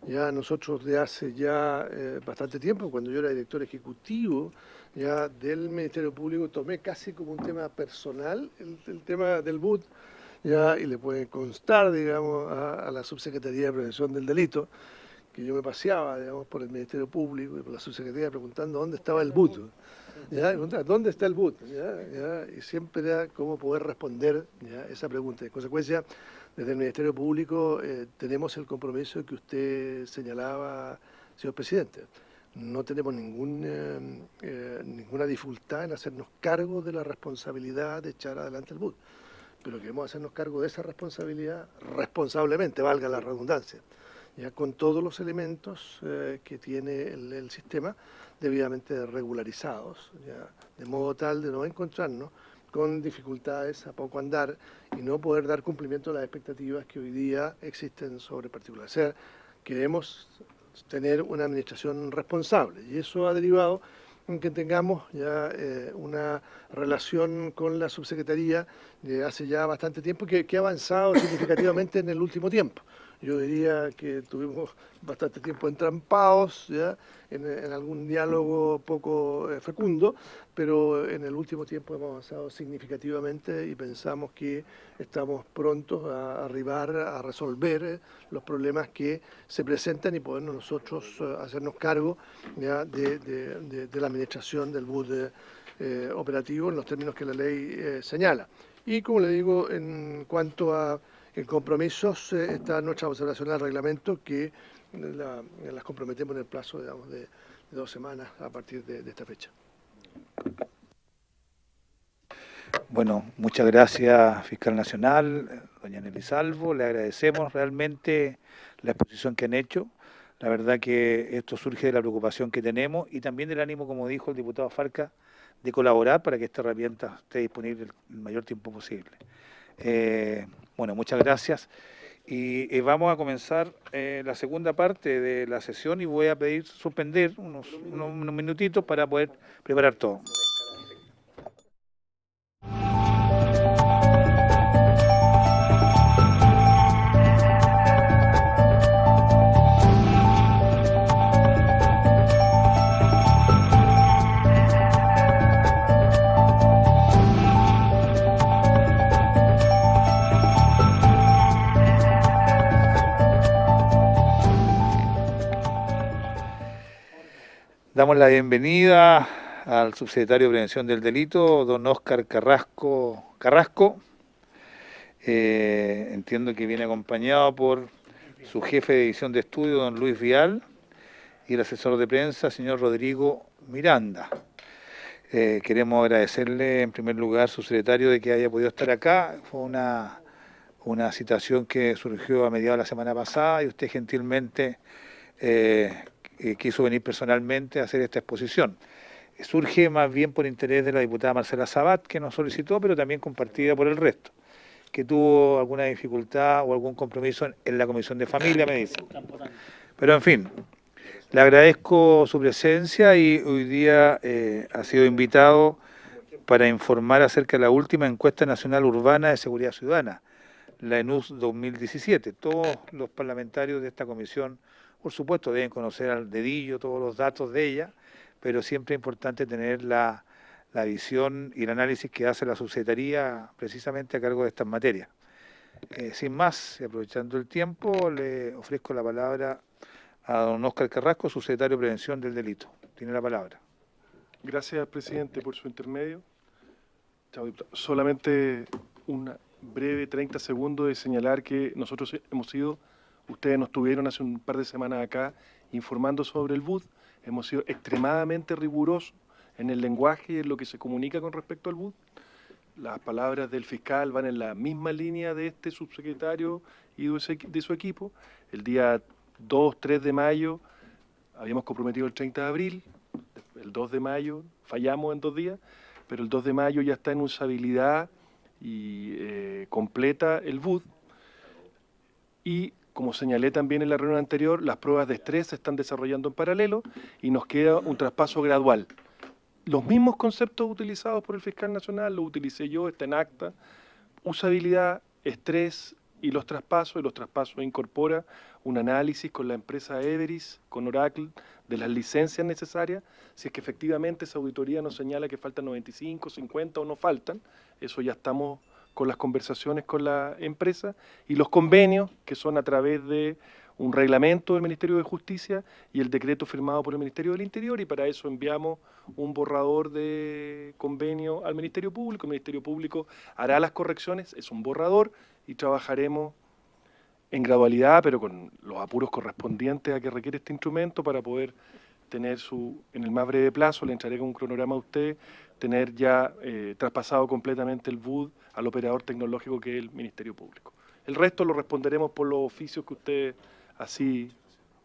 Ya nosotros de hace ya bastante tiempo, cuando yo era director ejecutivo ya del Ministerio Público, tomé casi como un tema personal el tema del BUT, ya, y le puede constar, digamos, a la Subsecretaría de Prevención del Delito, que yo me paseaba, digamos, por el Ministerio Público y por la Subsecretaría preguntando dónde estaba el BUT, ¿ya? ¿Dónde está el BUT? ¿Ya? Y siempre era cómo poder responder, ¿ya?, esa pregunta. En consecuencia, desde el Ministerio Público tenemos el compromiso que usted señalaba, señor presidente. No tenemos ninguna dificultad en hacernos cargo de la responsabilidad de echar adelante el BUT, pero queremos hacernos cargo de esa responsabilidad responsablemente, valga la redundancia, ya con todos los elementos que tiene el sistema debidamente regularizados, ya, de modo tal de no encontrarnos con dificultades a poco andar y no poder dar cumplimiento a las expectativas que hoy día existen sobre particulares. O sea, queremos tener una administración responsable, y eso ha derivado en que tengamos ya una relación con la subsecretaría de hace ya bastante tiempo que ha avanzado significativamente en el último tiempo. Yo diría que tuvimos bastante tiempo entrampados ya en algún diálogo poco fecundo, pero en el último tiempo hemos avanzado significativamente y pensamos que estamos prontos a arribar a resolver los problemas que se presentan y podernos nosotros hacernos cargo ya de la administración del BUT operativo en los términos que la ley señala. Y como le digo, en cuanto a compromisos, está nuestra observación al reglamento que las comprometemos en el plazo, digamos, de 2 semanas a partir de esta fecha. Bueno, muchas gracias, fiscal nacional, doña Nelly Salvo. Le agradecemos realmente la exposición que han hecho. La verdad que esto surge de la preocupación que tenemos y también del ánimo, como dijo el diputado Farca, de colaborar para que esta herramienta esté disponible el mayor tiempo posible. Bueno, muchas gracias. Y vamos a comenzar la segunda parte de la sesión y voy a pedir suspender unos minutitos para poder preparar todo. Damos la bienvenida al subsecretario de Prevención del Delito, don Óscar Carrasco. Entiendo que viene acompañado por su jefe de división de estudio, don Luis Vial, y el asesor de prensa, señor Rodrigo Miranda. Queremos agradecerle en primer lugar, subsecretario, de que haya podido estar acá. Fue una citación que surgió a mediados de la semana pasada y usted gentilmente quiso venir personalmente a hacer esta exposición. Surge más bien por interés de la diputada Marcela Sabat, que nos solicitó, pero también compartida por el resto, que tuvo alguna dificultad o algún compromiso en la Comisión de Familia, me dice. Pero en fin, le agradezco su presencia y hoy día ha sido invitado para informar acerca de la última encuesta nacional urbana de seguridad ciudadana, la ENUS 2017. Todos los parlamentarios de esta comisión, por supuesto, deben conocer al dedillo todos los datos de ella, pero siempre es importante tener la visión y el análisis que hace la subsecretaría precisamente a cargo de estas materias. Sin más, y aprovechando el tiempo, le ofrezco la palabra a don Óscar Carrasco, subsecretario de Prevención del Delito. Tiene la palabra. Gracias, presidente, por su intermedio. Solamente una breve 30 segundos de señalar que nosotros hemos sido, ustedes nos tuvieron hace un par de semanas acá informando sobre el BUD, hemos sido extremadamente rigurosos en el lenguaje y en lo que se comunica con respecto al BUD. Las palabras del fiscal van en la misma línea de este subsecretario y de su equipo. El día 2, 3 de mayo habíamos comprometido el 30 de abril, el 2 de mayo fallamos en 2 días, pero el 2 de mayo ya está en usabilidad y completa el BUD. Y como señalé también en la reunión anterior, las pruebas de estrés se están desarrollando en paralelo y nos queda un traspaso gradual. Los mismos conceptos utilizados por el fiscal nacional, los utilicé yo, está en acta, usabilidad, estrés y los traspasos incorpora un análisis con la empresa Everis, con Oracle, de las licencias necesarias, si es que efectivamente esa auditoría nos señala que faltan 95, 50 o no faltan, eso ya estamos con las conversaciones con la empresa, y los convenios, que son a través de un reglamento del Ministerio de Justicia y el decreto firmado por el Ministerio del Interior, y para eso enviamos un borrador de convenio al Ministerio Público. El Ministerio Público hará las correcciones, es un borrador, y trabajaremos en gradualidad, pero con los apuros correspondientes a que requiere este instrumento para poder tener en el más breve plazo, le entregaré un cronograma a usted, tener ya traspasado completamente el BUD al operador tecnológico que es el Ministerio Público. El resto lo responderemos por los oficios que ustedes así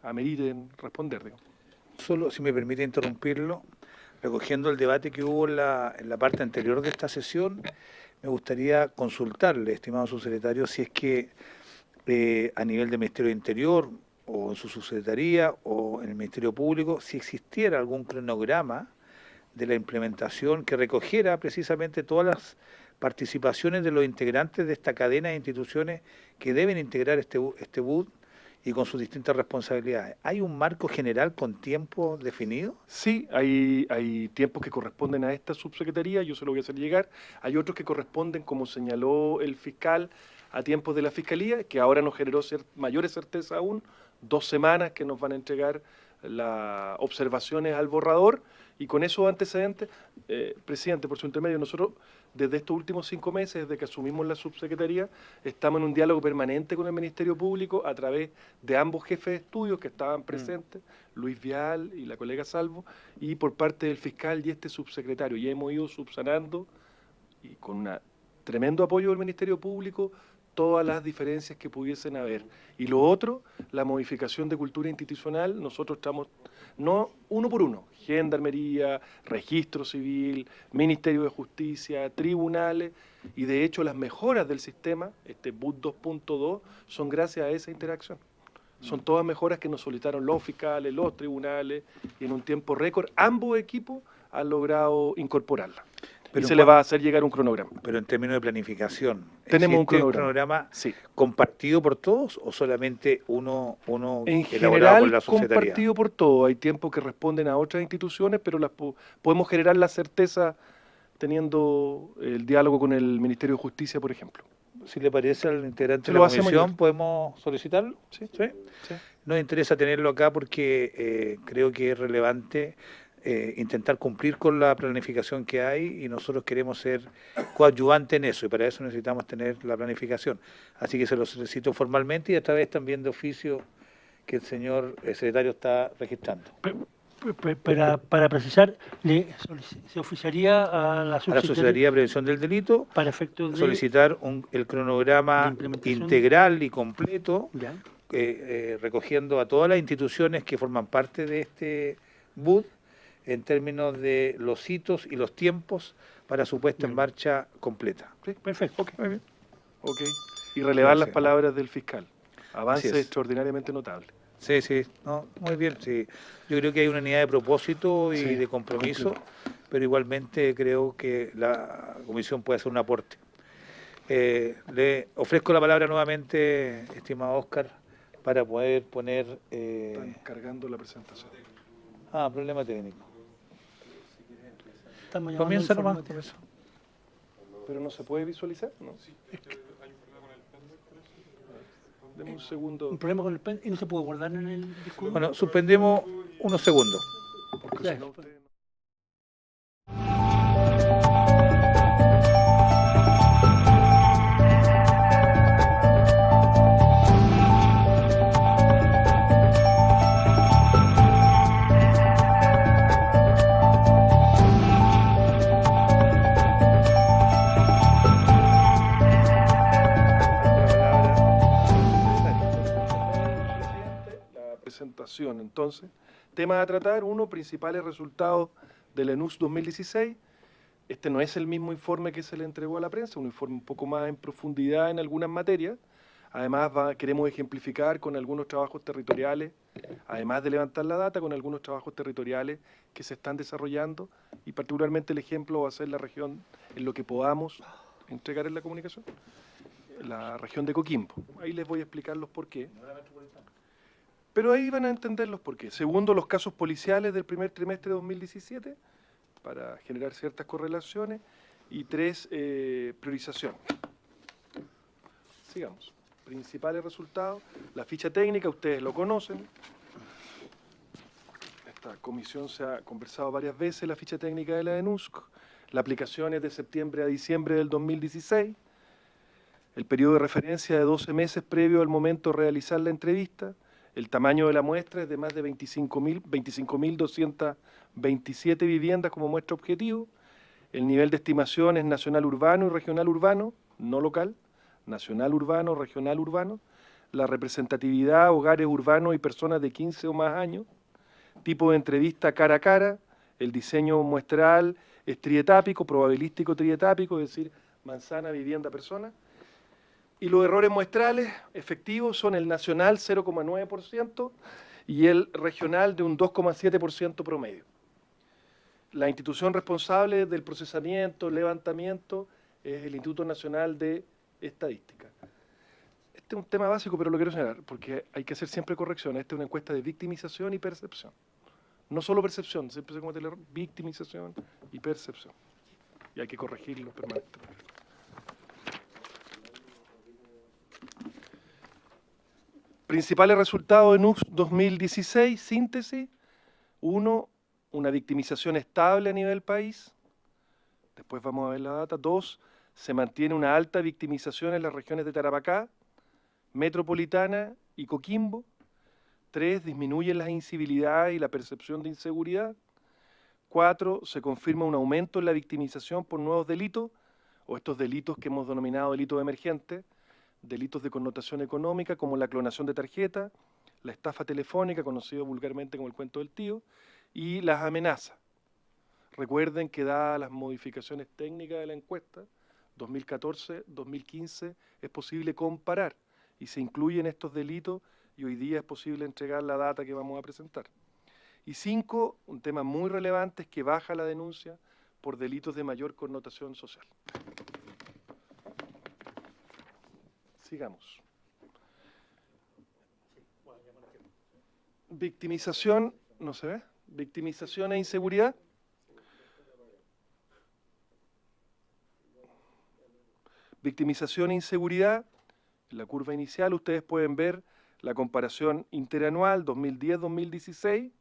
ameriten responder. Digamos. Solo, si me permite interrumpirlo, recogiendo el debate que hubo en la parte anterior de esta sesión, me gustaría consultarle, estimado subsecretario, si es que a nivel del Ministerio de Interior o en su subsecretaría o en el Ministerio Público, si existiera algún cronograma de la implementación que recogiera precisamente todas las participaciones de los integrantes de esta cadena de instituciones que deben integrar este BUD y con sus distintas responsabilidades. ¿Hay un marco general con tiempo definido? Sí, hay tiempos que corresponden a esta subsecretaría, yo se lo voy a hacer llegar. Hay otros que corresponden, como señaló el fiscal, a tiempos de la Fiscalía, que ahora nos generó mayores certezas aún, 2 semanas que nos van a entregar las observaciones al borrador, y con esos antecedentes, presidente, por su intermedio, nosotros desde estos últimos 5 meses, desde que asumimos la subsecretaría, estamos en un diálogo permanente con el Ministerio Público a través de ambos jefes de estudios que estaban presentes, Luis Vial y la colega Salvo, y por parte del fiscal y este subsecretario. Ya hemos ido subsanando, y con un tremendo apoyo del Ministerio Público, todas las diferencias que pudiesen haber. Y lo otro, la modificación de cultura institucional, nosotros estamos, no uno por uno, Gendarmería, Registro Civil, Ministerio de Justicia, tribunales, y de hecho las mejoras del sistema, este BUD 2.2, son gracias a esa interacción. Son todas mejoras que nos solicitaron los fiscales, los tribunales, y en un tiempo récord, ambos equipos han logrado incorporarla. Pero y se le va a hacer llegar un cronograma. Pero en términos de planificación, tenemos un cronograma sí. ¿Compartido por todos o solamente uno en elaborado por la general subsecretaría? Compartido por todos. Hay tiempos que responden a otras instituciones, pero podemos generar la certeza teniendo el diálogo con el Ministerio de Justicia, por ejemplo. Si le parece al integrante de la comisión, ¿podemos solicitarlo? Sí. ¿Sí? Sí. Nos interesa tenerlo acá porque creo que es relevante intentar cumplir con la planificación que hay, y nosotros queremos ser coadyuvantes en eso, y para eso necesitamos tener la planificación. Así que se lo solicito formalmente y a través también de oficio que el señor secretario está registrando. Para precisar, se oficiaría a la Subsecretaría de Prevención del Delito para efectos de solicitar el cronograma integral y completo, recogiendo a todas las instituciones que forman parte de este BUD en términos de los hitos y los tiempos para su puesta en marcha completa. Sí, perfecto. Okay. Muy bien. Okay. Y relevar las palabras del fiscal. Avance extraordinariamente notable. Sí, sí, no, muy bien. Sí. Yo creo que hay una unidad de propósito y de compromiso, pero igualmente creo que la comisión puede hacer un aporte. Le ofrezco la palabra nuevamente, estimado Óscar, para poder poner... Están cargando la presentación. Problema técnico. Estamos llamando Comienza informe nomás por material. eso. Pero no se puede visualizar, ¿no? Deme un segundo. Un problema con el pen y no se puede guardar en el disco duro. Bueno, suspendemos unos segundos. Porque Ya, si no, pues. usted no- La presentación, entonces. Temas a tratar, uno, principales resultados del ENUS 2016. Este no es el mismo informe que se le entregó a la prensa, un informe un poco más en profundidad en algunas materias. Además, queremos ejemplificar con algunos trabajos territoriales, además de levantar la data, con algunos trabajos territoriales que se están desarrollando, y particularmente el ejemplo va a ser la región, en lo que podamos entregar en la comunicación, la región de Coquimbo. Ahí les voy a explicar los por qué. Pero ahí van a entender los por qué. Segundo, los casos policiales del primer trimestre de 2017, para generar ciertas correlaciones. Y tres, priorización. Sigamos. Principales resultados. La ficha técnica, ustedes lo conocen. Esta comisión se ha conversado varias veces, la ficha técnica de la ENUSC. La aplicación es de septiembre a diciembre del 2016. El periodo de referencia de 12 meses previo al momento de realizar la entrevista. El tamaño de la muestra es de más de 25.227 viviendas como muestra objetivo. El nivel de estimación es nacional urbano y regional urbano, no local. Nacional urbano, regional urbano. La representatividad, hogares urbanos y personas de 15 o más años. Tipo de entrevista cara a cara. El diseño muestral es trietápico, probabilístico trietápico, es decir, manzana, vivienda, persona. Y los errores muestrales efectivos son el nacional 0,9% y el regional de un 2,7% promedio. La institución responsable del procesamiento, levantamiento, es el Instituto Nacional de Estadística. Este es un tema básico, pero lo quiero señalar, porque hay que hacer siempre correcciones. Esta es una encuesta de victimización y percepción. No solo percepción, siempre se comete el error, victimización y percepción. Y hay que corregirlo permanentemente. Principales resultados de NUS 2016, síntesis. 1, una victimización estable a nivel país. Después vamos a ver la data. 2, se mantiene una alta victimización en las regiones de Tarapacá, Metropolitana y Coquimbo. 3, disminuyen las incivilidades y la percepción de inseguridad. 4, se confirma un aumento en la victimización por nuevos delitos, o estos delitos que hemos denominado delitos emergentes, delitos de connotación económica como la clonación de tarjeta, la estafa telefónica, conocido vulgarmente como el cuento del tío, y las amenazas. Recuerden que dadas las modificaciones técnicas de la encuesta, 2014-2015, es posible comparar y se incluyen estos delitos y hoy día es posible entregar la data que vamos a presentar. Y 5, un tema muy relevante es que baja la denuncia por delitos de mayor connotación social. Sigamos. Victimización, ¿no se ve? Victimización e inseguridad. Victimización e inseguridad. En la curva inicial ustedes pueden ver la comparación interanual 2010-2016.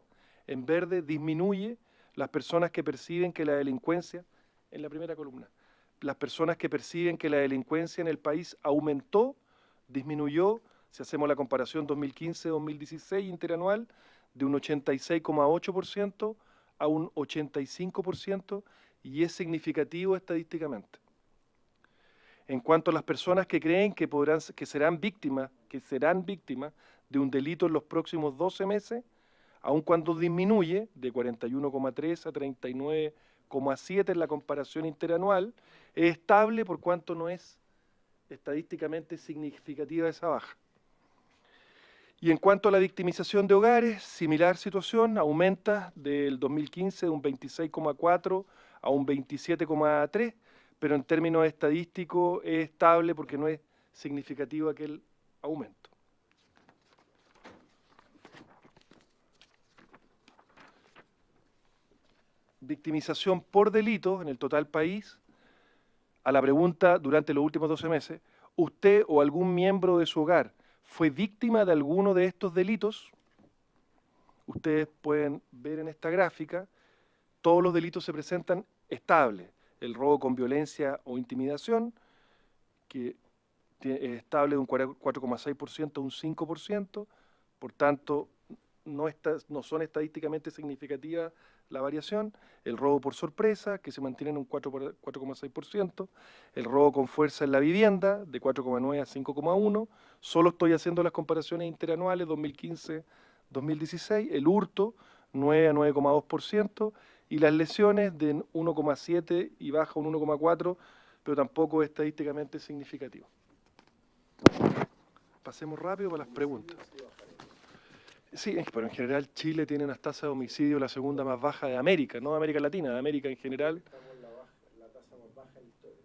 En verde disminuye las personas que perciben que la delincuencia, en la primera columna, las personas que perciben que la delincuencia en el país aumentó, disminuyó, si hacemos la comparación 2015-2016 interanual, de un 86,8% a un 85%, y es significativo estadísticamente. En cuanto a las personas que creen que serán víctimas de un delito en los próximos 12 meses, aun cuando disminuye de 41,3 a 39,7 en la comparación interanual, es estable por cuanto no es estadísticamente significativa esa baja. Y en cuanto a la victimización de hogares, similar situación, aumenta del 2015 de un 26,4 a un 27,3, pero en términos estadísticos es estable porque no es significativo aquel aumento. victimización por delitos en el total país, a la pregunta durante los últimos 12 meses, ¿usted o algún miembro de su hogar fue víctima de alguno de estos delitos? Ustedes pueden ver en esta gráfica, todos los delitos se presentan estables. El robo con violencia o intimidación, que es estable de un 4,6% a un 5%, por tanto, no son estadísticamente significativas la variación. El robo por sorpresa, que se mantiene en un 4,6%. El robo con fuerza en la vivienda, de 4,9 a 5,1. Solo estoy haciendo las comparaciones interanuales 2015-2016. El hurto, 9 a 9,2%. Y las lesiones de 1,7 y baja un 1,4, pero tampoco es estadísticamente significativo. Pasemos rápido para las preguntas. Sí, pero en general Chile tiene unas tasas de homicidio la segunda más baja de América, no de América Latina, de América en general.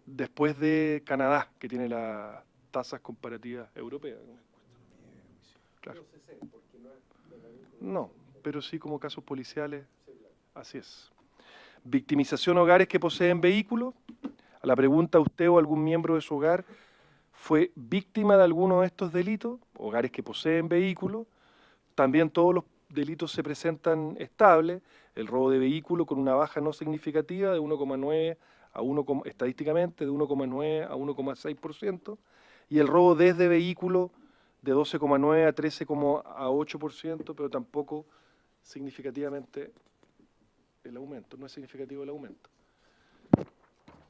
Después de Canadá, que tiene las tasas comparativas europeas. Claro. No, pero sí como casos policiales, así es. Victimización hogares que poseen vehículos. A la pregunta, ¿usted o algún miembro de su hogar fue víctima de alguno de estos delitos? Hogares que poseen vehículos. También todos los delitos se presentan estables. El robo de vehículo con una baja no significativa de 1,9 a 1, estadísticamente de 1,9 a 1,6%. Y el robo desde vehículo de 12,9 a 13,8%, pero tampoco significativamente el aumento, no es significativo el aumento.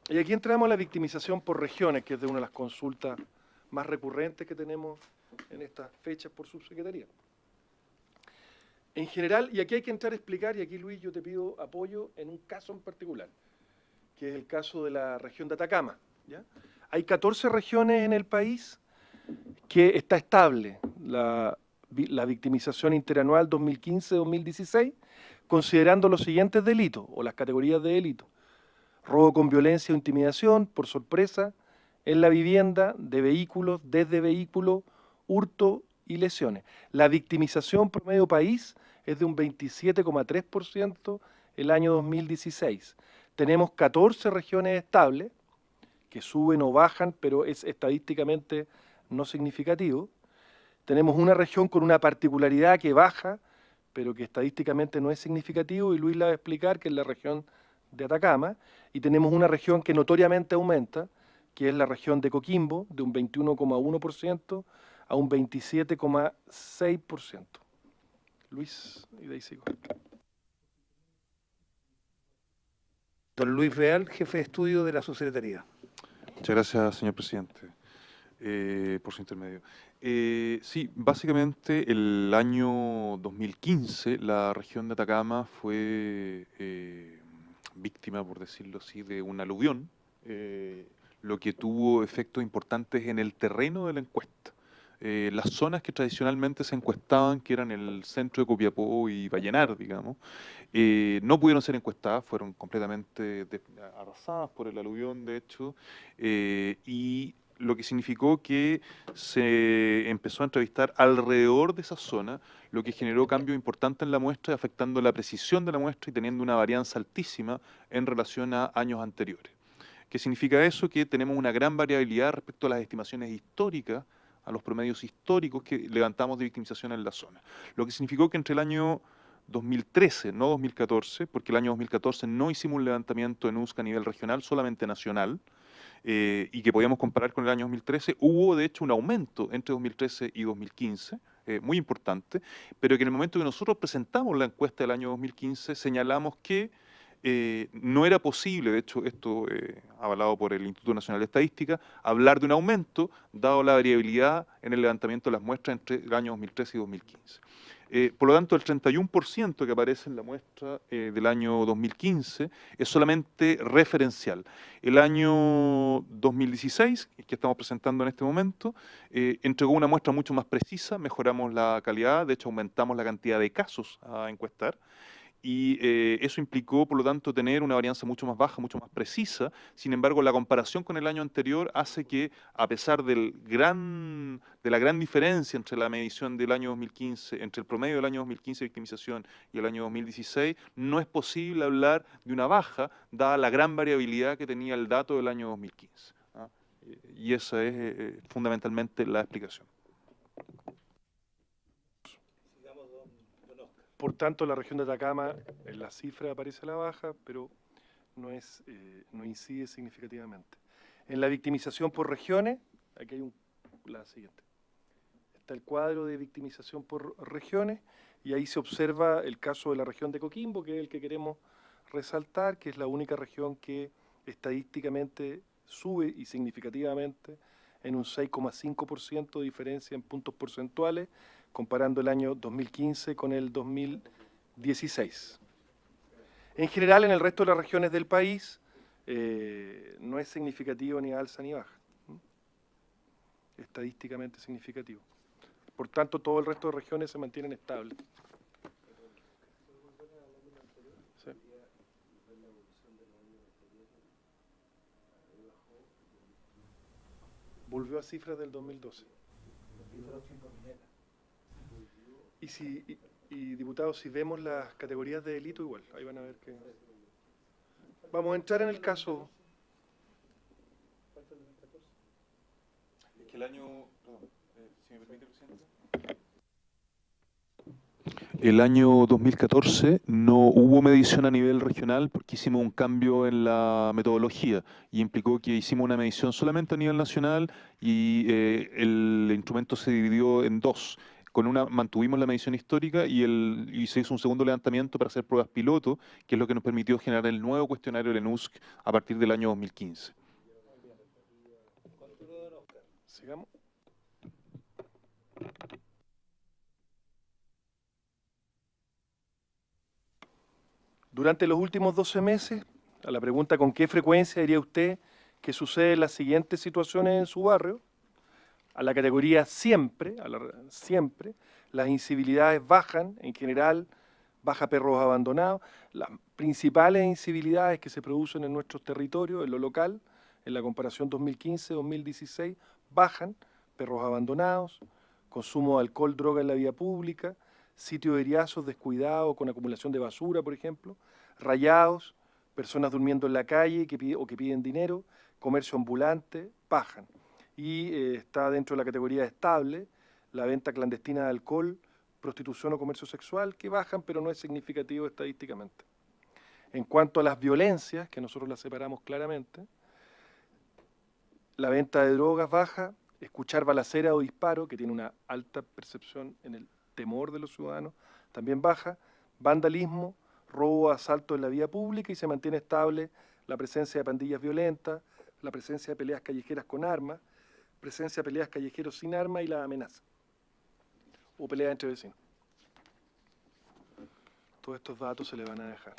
Y aquí entramos a la victimización por regiones, que es de una de las consultas más recurrentes que tenemos en estas fechas por subsecretaría. En general, y aquí hay que entrar a explicar, y aquí Luis yo te pido apoyo en un caso en particular, que es el caso de la región de Atacama, ¿ya? Hay 14 regiones en el país que está estable la victimización interanual 2015-2016, considerando los siguientes delitos, o las categorías de delitos: robo con violencia o intimidación, por sorpresa, en la vivienda, de vehículos, desde vehículos, hurto y lesiones. La victimización promedio país es de un 27,3% el año 2016. Tenemos 14 regiones estables, que suben o bajan, pero es estadísticamente no significativo. Tenemos una región con una particularidad que baja, pero que estadísticamente no es significativo, y Luis la va a explicar, que es la región de Atacama. Y tenemos una región que notoriamente aumenta, que es la región de Coquimbo, de un 21,1% a un 27,6%. Luis, y de ahí sigo. Don Luis Real, jefe de estudio de la subsecretaría. Muchas gracias, señor presidente, por su intermedio. Sí, básicamente el año 2015 la región de Atacama fue víctima, por decirlo así, de un aluvión, lo que tuvo efectos importantes en el terreno de la encuesta. Las zonas que tradicionalmente se encuestaban, que eran el centro de Copiapó y Vallenar, digamos, no pudieron ser encuestadas, fueron completamente arrasadas por el aluvión, de hecho, y lo que significó que se empezó a entrevistar alrededor de esa zona, lo que generó cambios importantes en la muestra, afectando la precisión de la muestra y teniendo una varianza altísima en relación a años anteriores. ¿Qué significa eso? Que tenemos una gran variabilidad respecto a las estimaciones históricas, a los promedios históricos que levantamos de victimización en la zona. Lo que significó que entre el año 2013, no 2014, porque el año 2014 no hicimos un levantamiento en USCA a nivel regional, solamente nacional, y que podíamos comparar con el año 2013, hubo de hecho un aumento entre 2013 y 2015, muy importante, pero que en el momento que nosotros presentamos la encuesta del año 2015 señalamos que no era posible, de hecho esto avalado por el Instituto Nacional de Estadística, hablar de un aumento dado la variabilidad en el levantamiento de las muestras entre el año 2013 y 2015. Por lo tanto, el 31% que aparece en la muestra del año 2015 es solamente referencial. El año 2016, que estamos presentando en este momento, entregó una muestra mucho más precisa, mejoramos la calidad, de hecho aumentamos la cantidad de casos a encuestar, y eso implicó, por lo tanto, tener una varianza mucho más baja, mucho más precisa. Sin embargo, la comparación con el año anterior hace que, a pesar de la gran diferencia entre la medición del año 2015, entre el promedio del año 2015 de victimización y el año 2016, no es posible hablar de una baja, dada la gran variabilidad que tenía el dato del año 2015. ¿Ah? Y esa es fundamentalmente la explicación. Por tanto, la región de Atacama, en la cifra aparece a la baja, pero no incide significativamente. En la victimización por regiones, aquí hay la siguiente. Está el cuadro de victimización por regiones, y ahí se observa el caso de la región de Coquimbo, que es el que queremos resaltar, que es la única región que estadísticamente sube y significativamente en un 6,5% de diferencia en puntos porcentuales, comparando el año 2015 con el 2016. En general, en el resto de las regiones del país, no es significativo ni alza ni baja. Estadísticamente significativo. Por tanto, todo el resto de regiones se mantienen estables. Sí. Volvió a cifras del 2012. Y diputados, si vemos las categorías de delito, igual, ahí van a ver que... Vamos a entrar en el caso... Es que el año... si me permite, presidente. El año 2014 no hubo medición a nivel regional porque hicimos un cambio en la metodología y implicó que hicimos una medición solamente a nivel nacional y el instrumento se dividió en dos. Mantuvimos la medición histórica y se hizo un segundo levantamiento para hacer pruebas piloto, que es lo que nos permitió generar el nuevo cuestionario del ENUSC a partir del año 2015. Sigamos. Durante los últimos 12 meses, a la pregunta ¿con qué frecuencia diría usted que suceden las siguientes situaciones en su barrio? A la categoría siempre, siempre, las incivilidades bajan, en general, baja perros abandonados. Las principales incivilidades que se producen en nuestros territorios, en lo local, en la comparación 2015-2016, bajan, perros abandonados, consumo de alcohol, droga en la vía pública, sitios de eriazos descuidados con acumulación de basura, por ejemplo, rayados, personas durmiendo en la calle que piden dinero, comercio ambulante, bajan. Y está dentro de la categoría estable la venta clandestina de alcohol, prostitución o comercio sexual, que bajan, pero no es significativo estadísticamente. En cuanto a las violencias, que nosotros las separamos claramente, la venta de drogas baja, escuchar balacera o disparo, que tiene una alta percepción en el temor de los ciudadanos, también baja, vandalismo, robo, asalto en la vía pública, y se mantiene estable la presencia de pandillas violentas, la presencia de peleas callejeras con armas, presencia de peleas callejeros sin armas y la amenaza, o peleas entre vecinos. Todos estos datos se le van a dejar.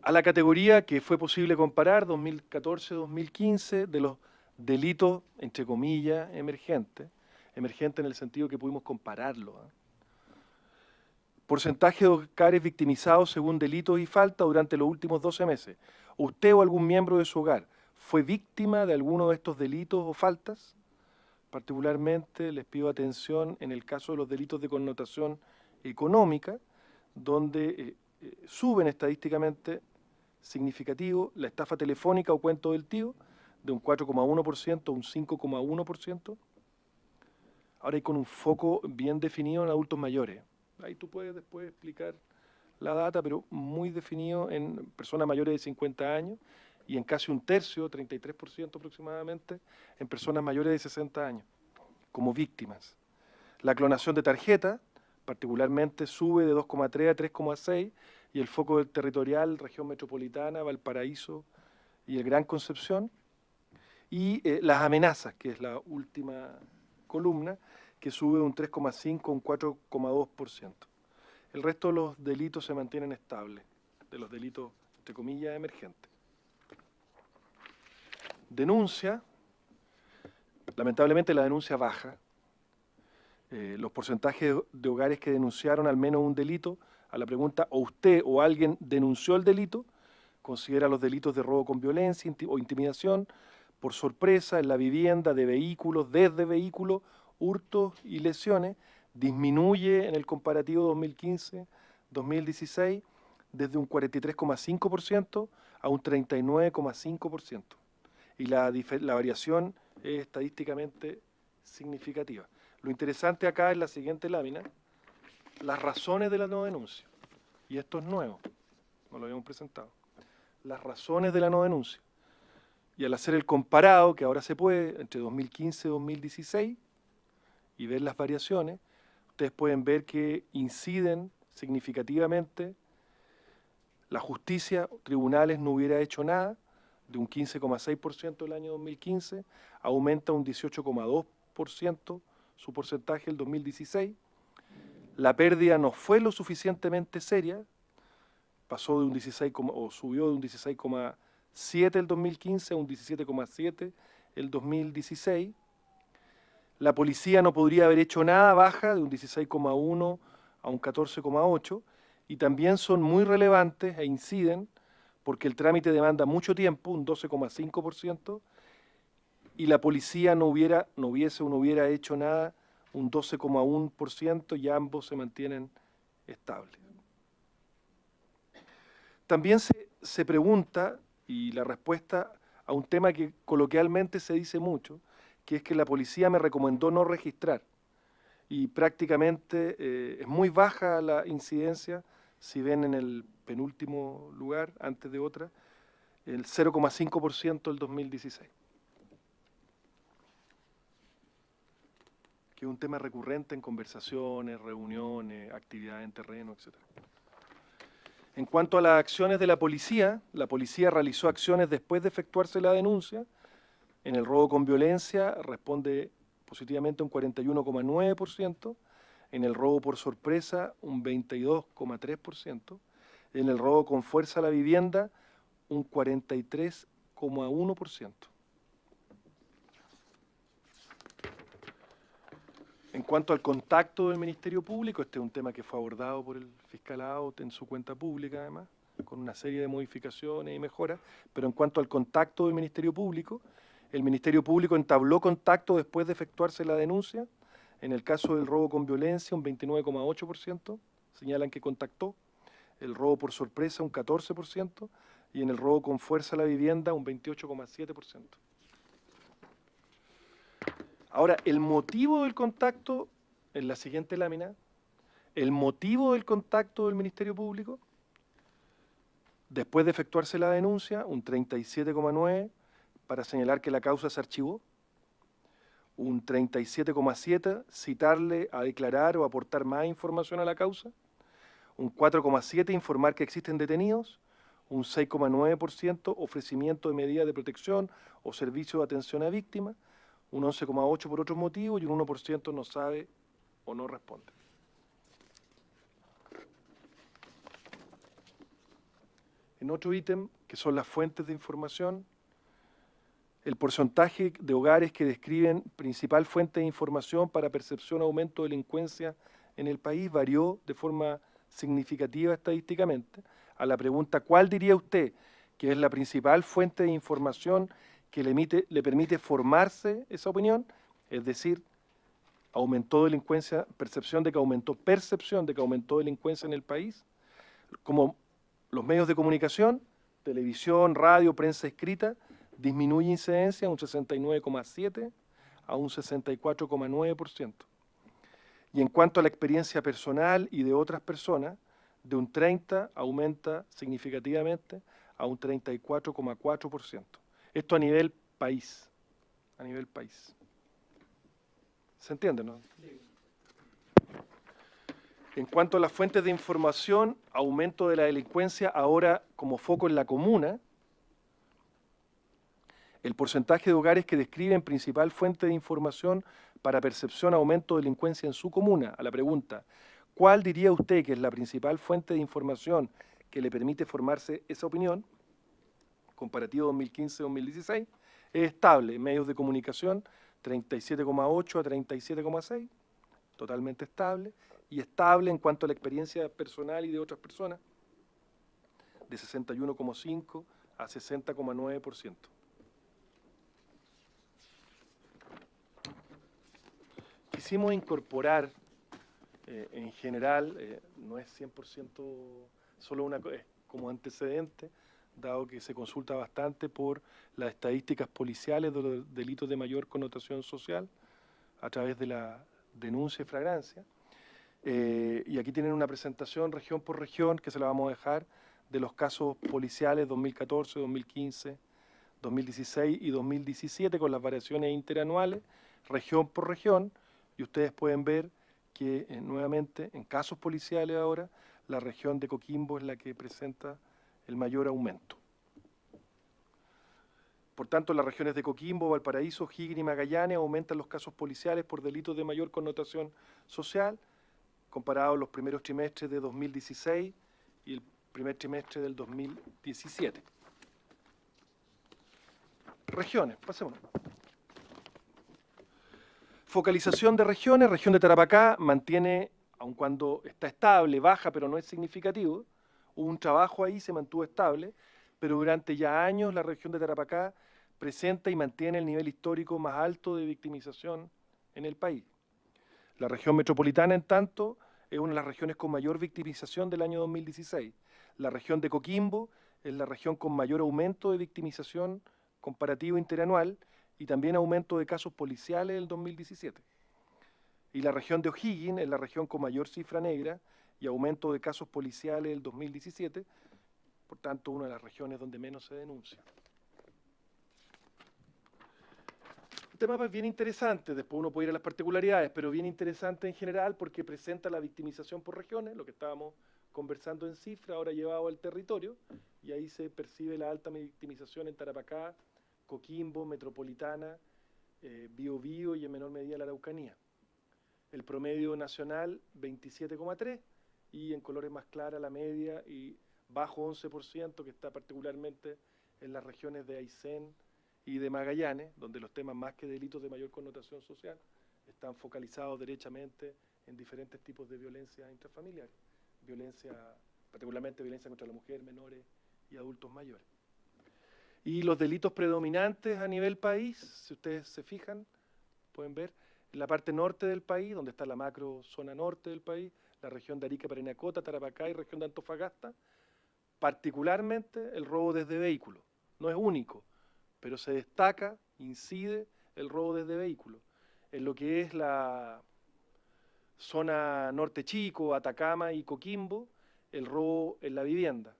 A la categoría que fue posible comparar, 2014-2015, de los delitos, entre comillas, emergentes en el sentido que pudimos compararlo. Porcentaje de hogares victimizados según delitos y faltas durante los últimos 12 meses. ¿Usted o algún miembro de su hogar fue víctima de alguno de estos delitos o faltas? Particularmente les pido atención en el caso de los delitos de connotación económica, donde suben estadísticamente significativo la estafa telefónica o cuento del tío, de un 4,1% a un 5,1%. Ahora hay con un foco bien definido en adultos mayores. Ahí tú puedes después explicar la data, pero muy definido en personas mayores de 50 años y en casi un tercio, 33% aproximadamente, en personas mayores de 60 años, como víctimas. La clonación de tarjeta, particularmente, sube de 2,3 a 3,6, y el foco del territorial, región metropolitana, Valparaíso y el Gran Concepción. Y las amenazas, que es la última columna, que sube de un 3,5 a un 4,2%. El resto de los delitos se mantienen estables, de los delitos, entre comillas, emergentes. Denuncia, lamentablemente la denuncia baja. Los porcentajes de hogares que denunciaron al menos un delito A la pregunta, ¿o usted o alguien denunció el delito? Considera los delitos de robo con violencia o intimidación, por sorpresa, en la vivienda, de vehículos, desde vehículos, hurtos y lesiones, disminuye en el comparativo 2015-2016 desde un 43,5% a un 39,5%. Y la variación es estadísticamente significativa. Lo interesante acá es la siguiente lámina, las razones de la no denuncia. Y esto es nuevo, no lo habíamos presentado. Las razones de la no denuncia. Y al hacer el comparado, que ahora se puede, entre 2015 y 2016, y ver las variaciones, ustedes pueden ver que inciden significativamente. La justicia, tribunales no hubiera hecho nada, de un 15,6% el año 2015, aumenta un 18,2% su porcentaje el 2016. La pérdida no fue lo suficientemente seria, pasó de un 16, o subió de un 16,7 el 2015 a un 17,7 el 2016. La policía no podría haber hecho nada, baja de un 16,1 a un 14,8, y también son muy relevantes e inciden porque el trámite demanda mucho tiempo, un 12,5%, y la policía no hubiera hecho nada, un 12,1%, y ambos se mantienen estables. También se pregunta, y la respuesta a un tema que coloquialmente se dice mucho, que es que la policía me recomendó no registrar, y prácticamente es muy baja la incidencia, si ven en el penúltimo lugar, antes de otra, el 0,5% del 2016. Que es un tema recurrente en conversaciones, reuniones, actividades en terreno, etc. En cuanto a las acciones de la policía realizó acciones después de efectuarse la denuncia. En el robo con violencia responde positivamente un 41,9%, en el robo por sorpresa un 22,3%, en el robo con fuerza a la vivienda un 43,1%. En cuanto al contacto del Ministerio Público, este es un tema que fue abordado por el fiscal Aut en su cuenta pública, además, con una serie de modificaciones y mejoras, pero en cuanto al contacto del Ministerio Público, el Ministerio Público entabló contacto después de efectuarse la denuncia. En el caso del robo con violencia, un 29,8%, señalan que contactó. El robo por sorpresa, un 14%, y en el robo con fuerza a la vivienda, un 28,7%. Ahora, el motivo del contacto, en la siguiente lámina, el motivo del contacto del Ministerio Público, después de efectuarse la denuncia, un 37,9%, para señalar que la causa se archivó, un 37,7%, citarle a declarar o aportar más información a la causa, un 4,7%, informar que existen detenidos, un 6,9%, ofrecimiento de medidas de protección o servicio de atención a víctimas, un 11,8% por otros motivos y un 1% no sabe o no responde. En otro ítem, que son las fuentes de información, el porcentaje de hogares que describen principal fuente de información para percepción o aumento de delincuencia en el país varió de forma significativa estadísticamente. A la pregunta, ¿cuál diría usted que es la principal fuente de información que le permite formarse esa opinión? Es decir, aumentó delincuencia, percepción de que aumentó delincuencia en el país, como los medios de comunicación, televisión, radio, prensa escrita, disminuye incidencia un 69,7% a un 64,9%. Y en cuanto a la experiencia personal y de otras personas, de un 30% aumenta significativamente a un 34,4%. Esto a nivel país. A nivel país. ¿Se entiende, no? Sí. En cuanto a las fuentes de información, aumento de la delincuencia ahora como foco en la comuna. El porcentaje de hogares que describen principal fuente de información para percepción aumento de delincuencia en su comuna. A la pregunta, ¿cuál diría usted que es la principal fuente de información que le permite formarse esa opinión? Comparativo 2015-2016, es estable. Medios de comunicación, 37,8 a 37,6, totalmente estable. y estable en cuanto a la experiencia personal y de otras personas, de 61,5 a 60,9%. Quisimos incorporar, en general, no es 100% solo una como antecedente, dado que se consulta bastante por las estadísticas policiales de los delitos de mayor connotación social a través de la denuncia y flagrancia. Y aquí tienen una presentación región por región que se la vamos a dejar de los casos policiales 2014, 2015, 2016 y 2017 con las variaciones interanuales, región por región, y ustedes pueden ver que nuevamente en casos policiales ahora la región de Coquimbo es la que presenta el mayor aumento. Por tanto, las regiones de Coquimbo, Valparaíso, Higgins y Magallanes aumentan los casos policiales por delitos de mayor connotación social, comparado a los primeros trimestres de 2016 y el primer trimestre del 2017. Regiones, pasemos. Focalización de regiones, región de Tarapacá mantiene, aun cuando está estable, baja, pero no es significativo, hubo un trabajo ahí, se mantuvo estable, pero durante ya años la región de Tarapacá presenta y mantiene el nivel histórico más alto de victimización en el país. La región metropolitana, en tanto, es una de las regiones con mayor victimización del año 2016. La región de Coquimbo es la región con mayor aumento de victimización comparativo interanual y también aumento de casos policiales del 2017. Y la región de O'Higgins es la región con mayor cifra negra y aumento de casos policiales del 2017, por tanto, una de las regiones donde menos se denuncia. Este mapa es bien interesante, después uno puede ir a las particularidades, pero bien interesante en general porque presenta la victimización por regiones, lo que estábamos conversando en cifra, ahora llevado al territorio, y ahí se percibe la alta victimización en Tarapacá, Coquimbo, Metropolitana, Biobío y en menor medida la Araucanía. El promedio nacional 27,3 y en colores más claras la media y bajo 11% que está particularmente en las regiones de Aysén y de Magallanes, donde los temas más que delitos de mayor connotación social están focalizados derechamente en diferentes tipos de violencia intrafamiliar, particularmente violencia contra la mujer, menores y adultos mayores. Y los delitos predominantes a nivel país, si ustedes se fijan, pueden ver, en la parte norte del país, donde está la macro zona norte del país, la región de Arica, Parinacota, Tarapacá y región de Antofagasta, particularmente el robo desde vehículo. No es único, pero se destaca, incide el robo desde vehículo. En lo que es la zona norte chico, Atacama y Coquimbo, el robo en la vivienda.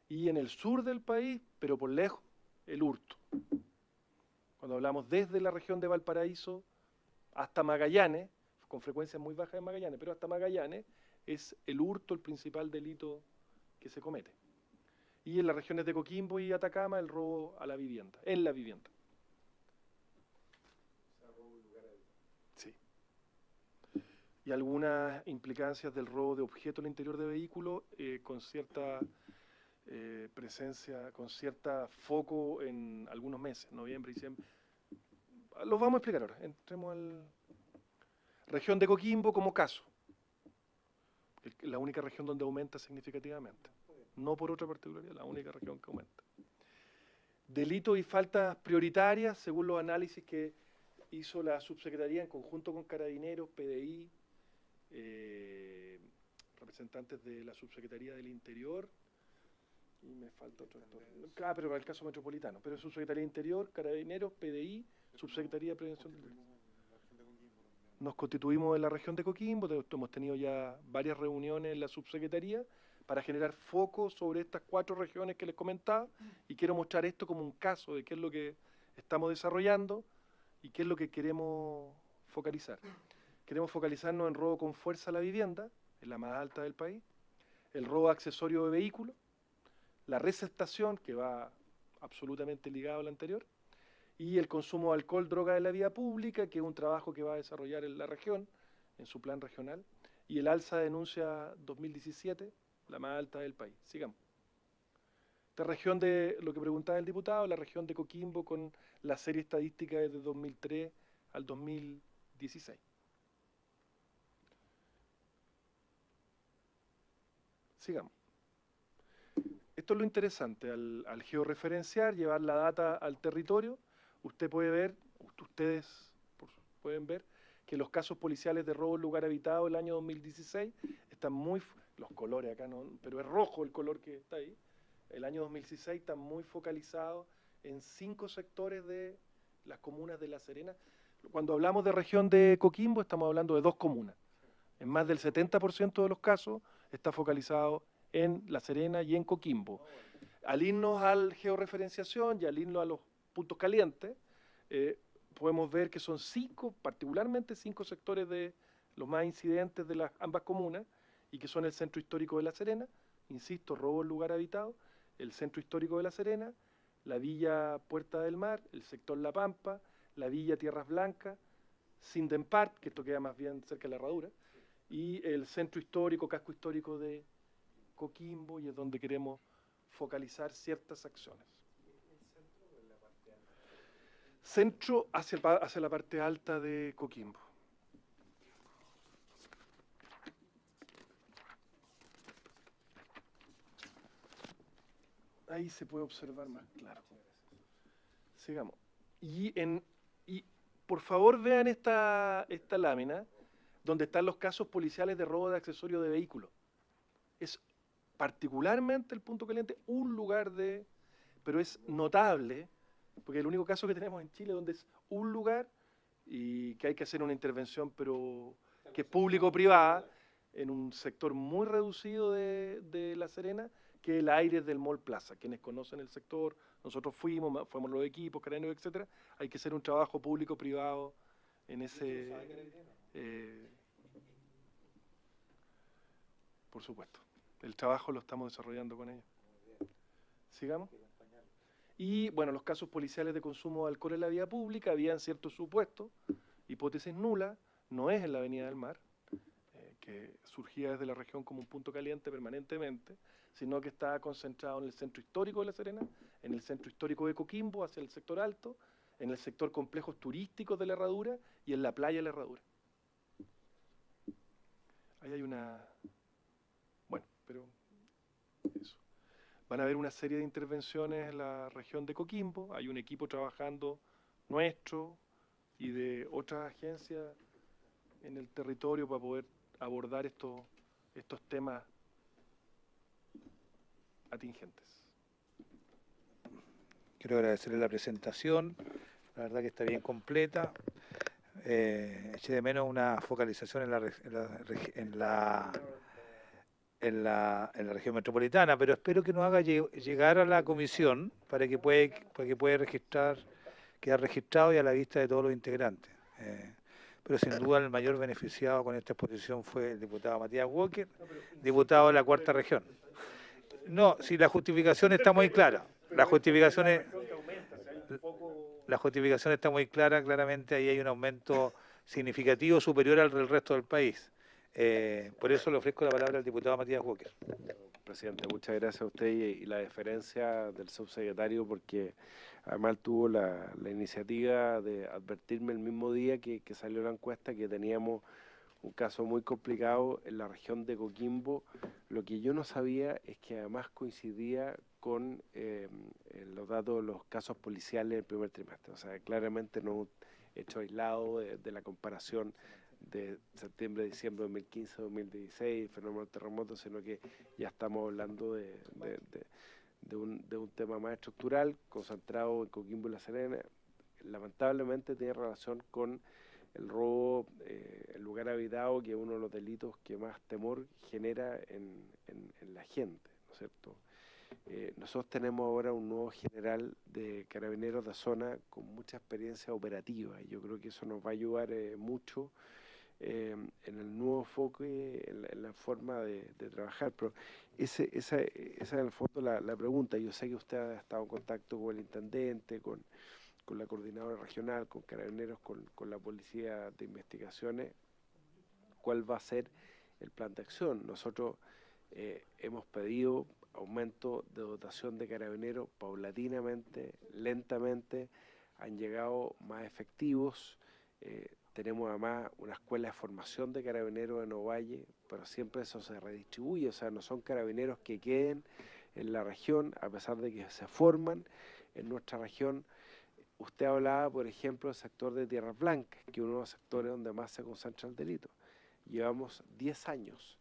Y en el sur del país, pero por lejos, el hurto. Cuando hablamos desde la región de Valparaíso hasta Magallanes, con frecuencias muy bajas en Magallanes, pero hasta Magallanes, es el hurto el principal delito que se comete. Y en las regiones de Coquimbo y Atacama, el robo a la vivienda, en la vivienda. Sí. Y algunas implicancias del robo de objetos al interior de vehículos con cierta presencia, con cierta foco en algunos meses, noviembre, diciembre. Los vamos a explicar ahora. Entremos al... Región de Coquimbo como caso. La única región donde aumenta significativamente. No por otra particularidad, la única región que aumenta. Delitos y faltas prioritarias, según los análisis que hizo la subsecretaría en conjunto con Carabineros, PDI, representantes de la subsecretaría del Interior, y me falta otro. Pero para el caso metropolitano. Pero subsecretaría del Interior, Carabineros, PDI, subsecretaría de Prevención del Delito. Nos constituimos en la región de Coquimbo, hemos tenido ya varias reuniones en la subsecretaría para generar foco sobre estas 4 regiones que les comentaba y quiero mostrar esto como un caso de qué es lo que estamos desarrollando y qué es lo que queremos focalizar. Queremos focalizarnos en robo con fuerza a la vivienda, es la más alta del país, el robo accesorio de vehículos, la receptación, que va absolutamente ligado al anterior, y el consumo de alcohol, droga en la vía pública, que es un trabajo que va a desarrollar en la región, en su plan regional, y el alza de denuncia 2017, la más alta del país. Sigamos. Esta región de, lo que preguntaba el diputado, la región de Coquimbo con la serie estadística desde 2003 al 2016. Sigamos. Esto es lo interesante, al georreferenciar, llevar la data al territorio, usted puede ver, ustedes pueden ver que los casos policiales de robo en lugar habitado el año 2016 están muy, los colores acá no, pero es rojo el color que está ahí, el año 2016 está muy focalizado en 5 sectores de las comunas de La Serena. Cuando hablamos de región de Coquimbo estamos hablando de 2 comunas. En más del 70% de los casos está focalizado en La Serena y en Coquimbo. Al irnos al georreferenciación y al irnos a los puntos calientes, podemos ver que son 5, particularmente 5 sectores de los más incidentes de las ambas comunas, y que son el centro histórico de La Serena, insisto, robo en lugar habitado, el centro histórico de La Serena, la villa Puerta del Mar, el sector La Pampa, la villa Tierras Blancas, Sinden Park, que esto queda más bien cerca de la Herradura, y el centro histórico, casco histórico de Coquimbo, y es donde queremos focalizar ciertas acciones. Centro hacia la parte alta de Coquimbo. Ahí se puede observar más claro. Sigamos. Y por favor vean esta lámina donde están los casos policiales de robo de accesorios de vehículos. Es particularmente el punto caliente un lugar pero es notable, porque es el único caso que tenemos en Chile donde es un lugar y que hay que hacer una intervención, pero que es público-privada, en un sector muy reducido de La Serena, que es el Aires del Mall Plaza. Quienes conocen el sector, nosotros fuimos los equipos, carabineros, etcétera. Hay que hacer un trabajo público-privado en ese... por supuesto. El trabajo lo estamos desarrollando con ellos. Sigamos. Y, bueno, los casos policiales de consumo de alcohol en la vía pública, habían ciertos supuestos, hipótesis nula, no es en la Avenida del Mar, que surgía desde la región como un punto caliente permanentemente, sino que está concentrado en el centro histórico de La Serena, en el centro histórico de Coquimbo, hacia el sector alto, en el sector complejos turísticos de la Herradura y en la playa de la Herradura. Ahí hay una... Bueno, pero eso. Van a haber una serie de intervenciones en la región de Coquimbo, hay un equipo trabajando nuestro y de otras agencias en el territorio para poder abordar estos temas atingentes. Quiero agradecerle la presentación, la verdad que está bien completa. Eché de menos una focalización en la región metropolitana, pero espero que nos haga llegar a la comisión para que pueda quedar registrado y a la vista de todos los integrantes. Pero sin duda el mayor beneficiado con esta exposición fue el diputado Matías Walker, diputado de la Cuarta Región. No, si la justificación está muy clara, la justificación está muy clara, claramente ahí hay un aumento significativo superior al del resto del país. Por eso le ofrezco la palabra al diputado Matías Walker. Presidente, muchas gracias a usted y la deferencia del subsecretario, porque además tuvo la iniciativa de advertirme el mismo día que salió la encuesta que teníamos un caso muy complicado en la región de Coquimbo. Lo que yo no sabía es que además coincidía con los datos de los casos policiales del primer trimestre. O sea, claramente no un hecho aislado de la comparación de septiembre, diciembre de 2015, 2016, fenómeno del terremoto, sino que ya estamos hablando de un tema más estructural, concentrado en Coquimbo y La Serena. Lamentablemente tiene relación con el robo en lugar habitado, que es uno de los delitos que más temor genera en la gente, ¿no es cierto? Nosotros tenemos ahora un nuevo general de carabineros de zona con mucha experiencia operativa, y yo creo que eso nos va a ayudar mucho en el nuevo enfoque, en la forma de trabajar. Pero esa es en el fondo la pregunta. Yo sé que usted ha estado en contacto con el intendente, con la coordinadora regional, con carabineros, con la policía de investigaciones. ¿Cuál va a ser el plan de acción? Nosotros hemos pedido aumento de dotación de carabineros paulatinamente, lentamente, han llegado más efectivos. Tenemos además una escuela de formación de carabineros en Ovalle, pero siempre eso se redistribuye, o sea, no son carabineros que queden en la región, a pesar de que se forman en nuestra región. Usted hablaba, por ejemplo, del sector de Tierras Blancas, que es uno de los sectores donde más se concentra el delito. Llevamos 10 años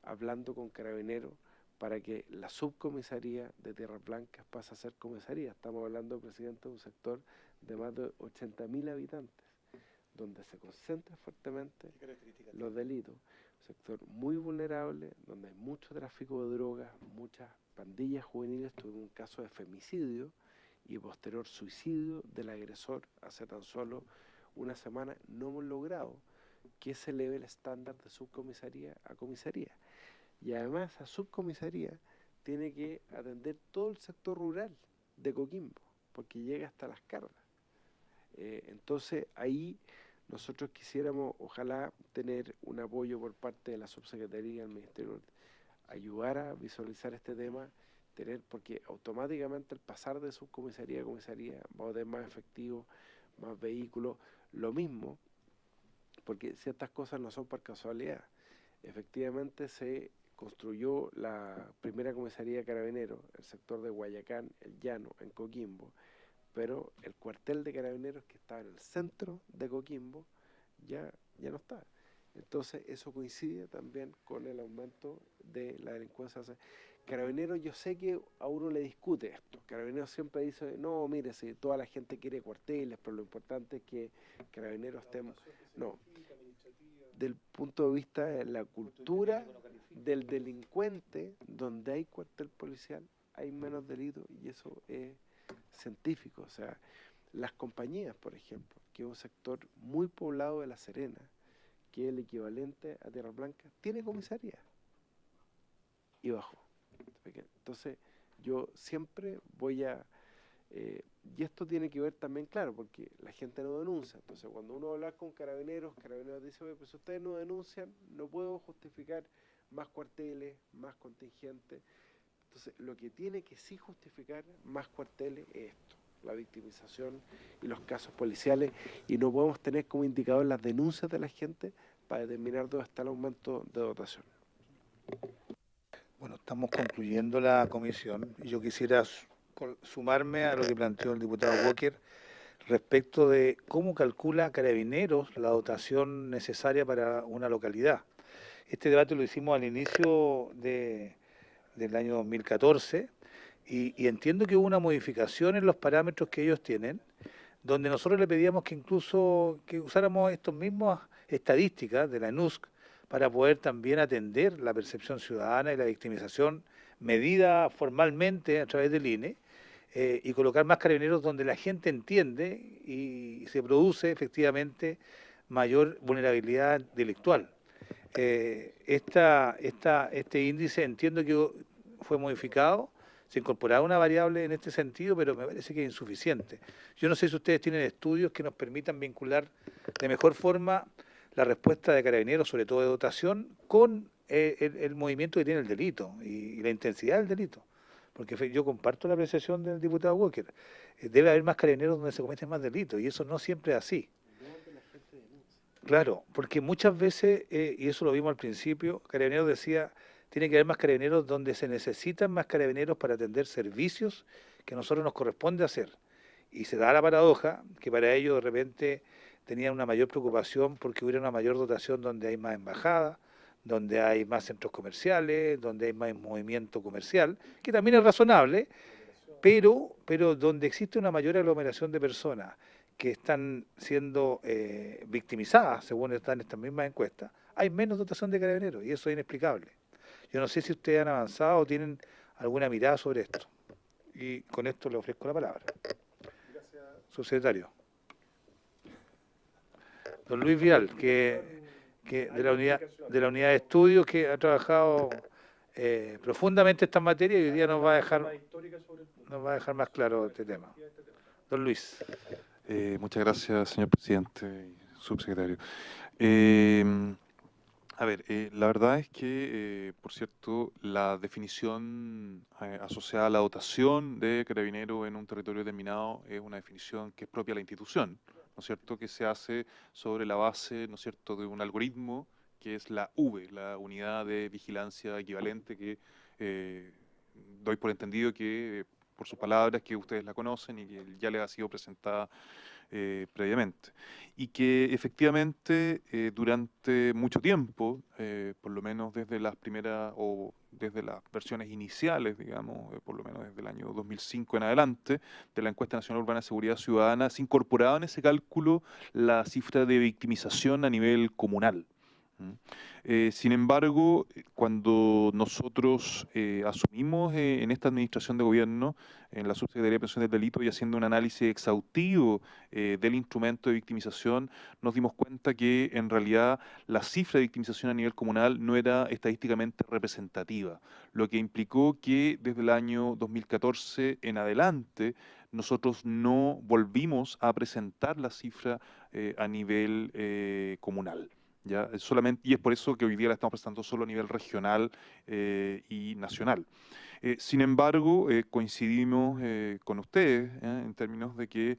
hablando con carabineros para que la subcomisaría de Tierras Blancas pase a ser comisaría. Estamos hablando, presidente, de un sector de más de 80.000 habitantes, donde se concentran fuertemente los delitos. Un sector muy vulnerable, donde hay mucho tráfico de drogas, muchas pandillas juveniles. Tuvimos un caso de femicidio y posterior suicidio del agresor hace tan solo una semana. No hemos logrado que se eleve el estándar de subcomisaría a comisaría. Y además esa subcomisaría tiene que atender todo el sector rural de Coquimbo, porque llega hasta Las Cardas. Entonces ahí nosotros quisiéramos, ojalá, tener un apoyo por parte de la subsecretaría del Ministerio, ayudar a visualizar este tema, porque automáticamente al pasar de subcomisaría a comisaría vamos a tener más efectivos, más vehículos, lo mismo, porque ciertas cosas no son por casualidad. Efectivamente se construyó la primera comisaría de carabineros, el sector de Guayacán, el Llano, en Coquimbo, pero el cuartel de carabineros que estaba en el centro de Coquimbo ya no está. Entonces eso coincide también con el aumento de la delincuencia. Carabineros, yo sé que a uno le discute esto. Carabineros siempre dice, no, mire, si toda la gente quiere cuarteles, pero lo importante es que Carabineros estemos... No, del punto de vista de la cultura del delincuente, donde hay cuartel policial, hay menos delitos, y eso es científico. O sea, las compañías, por ejemplo, que es un sector muy poblado de La Serena, que es el equivalente a Tierra Blanca, tiene comisaría y bajó. Entonces yo siempre voy a y esto tiene que ver también, claro, porque la gente no denuncia. Entonces cuando uno habla con carabineros dice, oye, pues si ustedes no denuncian, no puedo justificar más cuarteles, más contingentes. Entonces lo que tiene que sí justificar más cuarteles es esto, la victimización y los casos policiales, y no podemos tener como indicador las denuncias de la gente para determinar dónde está el aumento de dotación. Bueno, estamos concluyendo la comisión y yo quisiera sumarme a lo que planteó el diputado Walker respecto de cómo calcula Carabineros la dotación necesaria para una localidad. Este debate lo hicimos al inicio del año 2014 y entiendo que hubo una modificación en los parámetros que ellos tienen, donde nosotros le pedíamos que incluso que usáramos estas mismas estadísticas de la ENUSC para poder también atender la percepción ciudadana y la victimización medida formalmente a través del INE, y colocar más carabineros donde la gente entiende y se produce efectivamente mayor vulnerabilidad delictual. Este índice entiendo que fue modificado, se incorporaba una variable en este sentido, pero me parece que es insuficiente. Yo no sé si ustedes tienen estudios que nos permitan vincular de mejor forma la respuesta de carabineros, sobre todo de dotación, con el movimiento que tiene el delito y la intensidad del delito. Porque yo comparto la apreciación del diputado Walker. Debe haber más carabineros donde se cometen más delitos, y eso no siempre es así. Claro, porque muchas veces, y eso lo vimos al principio, Carabineros decía, tiene que haber más carabineros donde se necesitan más carabineros para atender servicios que a nosotros nos corresponde hacer. Y se da la paradoja que para ello de repente tenían una mayor preocupación porque hubiera una mayor dotación donde hay más embajadas, donde hay más centros comerciales, donde hay más movimiento comercial, que también es razonable, pero donde existe una mayor aglomeración de personas que están siendo victimizadas, según están estas mismas encuestas, hay menos dotación de carabineros, y eso es inexplicable. Yo no sé si ustedes han avanzado o tienen alguna mirada sobre esto. Y con esto le ofrezco la palabra. Gracias. Subsecretario. Don Luis Vidal, que de la unidad de estudios, que ha trabajado profundamente esta materia y hoy día nos va a dejar más claro este tema. Don Luis. Muchas gracias, señor presidente y subsecretario. A ver, la verdad es que, por cierto, la definición asociada a la dotación de carabinero en un territorio determinado es una definición que es propia de la institución, ¿no es cierto?, que se hace sobre la base, ¿no es cierto?, de un algoritmo que es la V, la unidad de vigilancia equivalente, que doy por entendido que, por sus palabras, que ustedes la conocen y que ya les ha sido presentada previamente. Y que efectivamente durante mucho tiempo, por lo menos desde las primeras o desde las versiones iniciales, digamos, por lo menos desde el año 2005 en adelante, de la Encuesta Nacional Urbana de Seguridad Ciudadana, se incorporaba en ese cálculo la cifra de victimización a nivel comunal. Sin embargo, cuando nosotros asumimos en esta administración de gobierno, en la Subsecretaría de Prevención del Delito, y haciendo un análisis exhaustivo del instrumento de victimización, nos dimos cuenta que en realidad la cifra de victimización a nivel comunal no era estadísticamente representativa, lo que implicó que desde el año 2014 en adelante nosotros no volvimos a presentar la cifra a nivel comunal. ¿Ya? Solamente, y es por eso que hoy día la estamos presentando solo a nivel regional y nacional. Sin embargo, coincidimos con ustedes en términos de que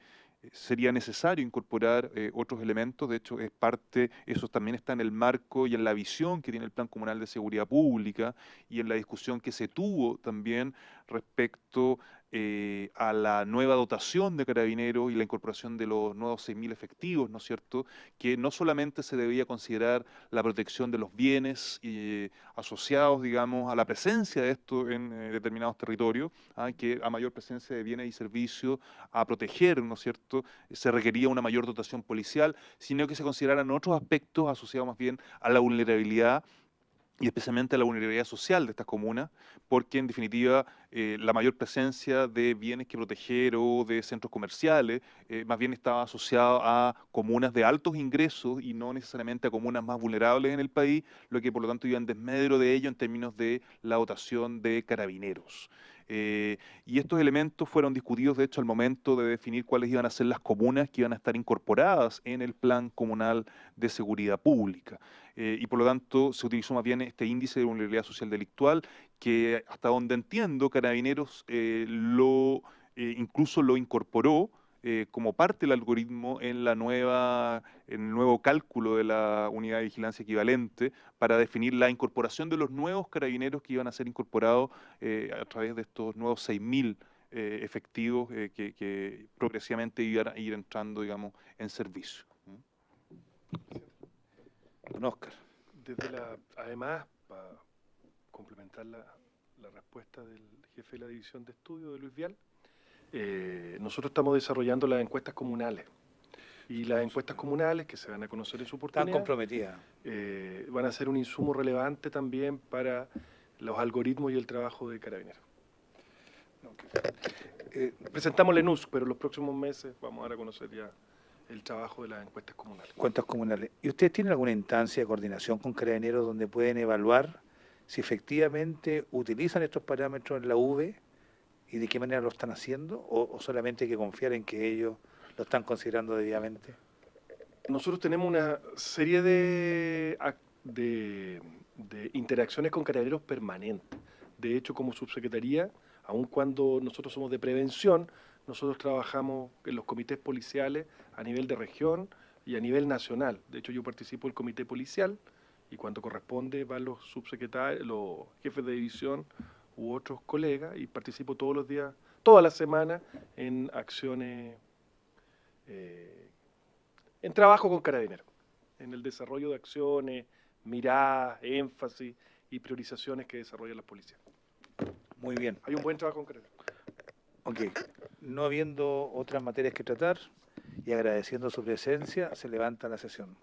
sería necesario incorporar otros elementos. De hecho, es parte, eso también está en el marco y en la visión que tiene el Plan Comunal de Seguridad Pública y en la discusión que se tuvo también respecto a la nueva dotación de carabineros y la incorporación de los nuevos 6.000 efectivos, ¿no es cierto?, que no solamente se debía considerar la protección de los bienes asociados, digamos, a la presencia de esto en determinados territorios, que a mayor presencia de bienes y servicios a proteger, ¿no es cierto?, se requería una mayor dotación policial, sino que se consideraran otros aspectos asociados más bien a la vulnerabilidad y especialmente a la vulnerabilidad social de estas comunas, porque en definitiva la mayor presencia de bienes que proteger o de centros comerciales más bien estaba asociado a comunas de altos ingresos y no necesariamente a comunas más vulnerables en el país, lo que por lo tanto iba en desmedro de ello en términos de la dotación de carabineros. Y estos elementos fueron discutidos, de hecho, al momento de definir cuáles iban a ser las comunas que iban a estar incorporadas en el Plan Comunal de Seguridad Pública. Y por lo tanto se utilizó más bien este índice de vulnerabilidad social delictual, que hasta donde entiendo, Carabineros incluso lo incorporó como parte del algoritmo en el nuevo cálculo de la unidad de vigilancia equivalente para definir la incorporación de los nuevos carabineros que iban a ser incorporados a través de estos nuevos 6.000 efectivos que progresivamente iban a ir entrando, digamos, en servicio. Don Óscar. Además, para complementar la respuesta del jefe de la División de Estudio, de Luis Vial, nosotros estamos desarrollando las encuestas comunales. Y las encuestas comunales, que se van a conocer en su oportunidad, están comprometidas. Van a ser un insumo relevante también para los algoritmos y el trabajo de Carabineros. Presentamos la ENUS, pero en los próximos meses vamos a dar a conocer ya el trabajo de las encuestas comunales. Cuentas comunales. ¿Y ustedes tienen alguna instancia de coordinación con Carabineros donde pueden evaluar si efectivamente utilizan estos parámetros en la V y de qué manera lo están haciendo, o solamente hay que confiar en que ellos lo están considerando debidamente? Nosotros tenemos una serie de interacciones con Carabineros permanentes. De hecho, como subsecretaría, aun cuando nosotros somos de prevención, nosotros trabajamos en los comités policiales a nivel de región y a nivel nacional. De hecho, yo participo del comité policial y cuando corresponde van los subsecretarios, los jefes de división u otros colegas, y participo todos los días, toda la semana, en acciones, en trabajo con Carabineros, en el desarrollo de acciones, miradas, énfasis y priorizaciones que desarrollan las policías. Muy bien. Hay un buen trabajo con Carabineros. Ok. No habiendo otras materias que tratar y agradeciendo su presencia, se levanta la sesión.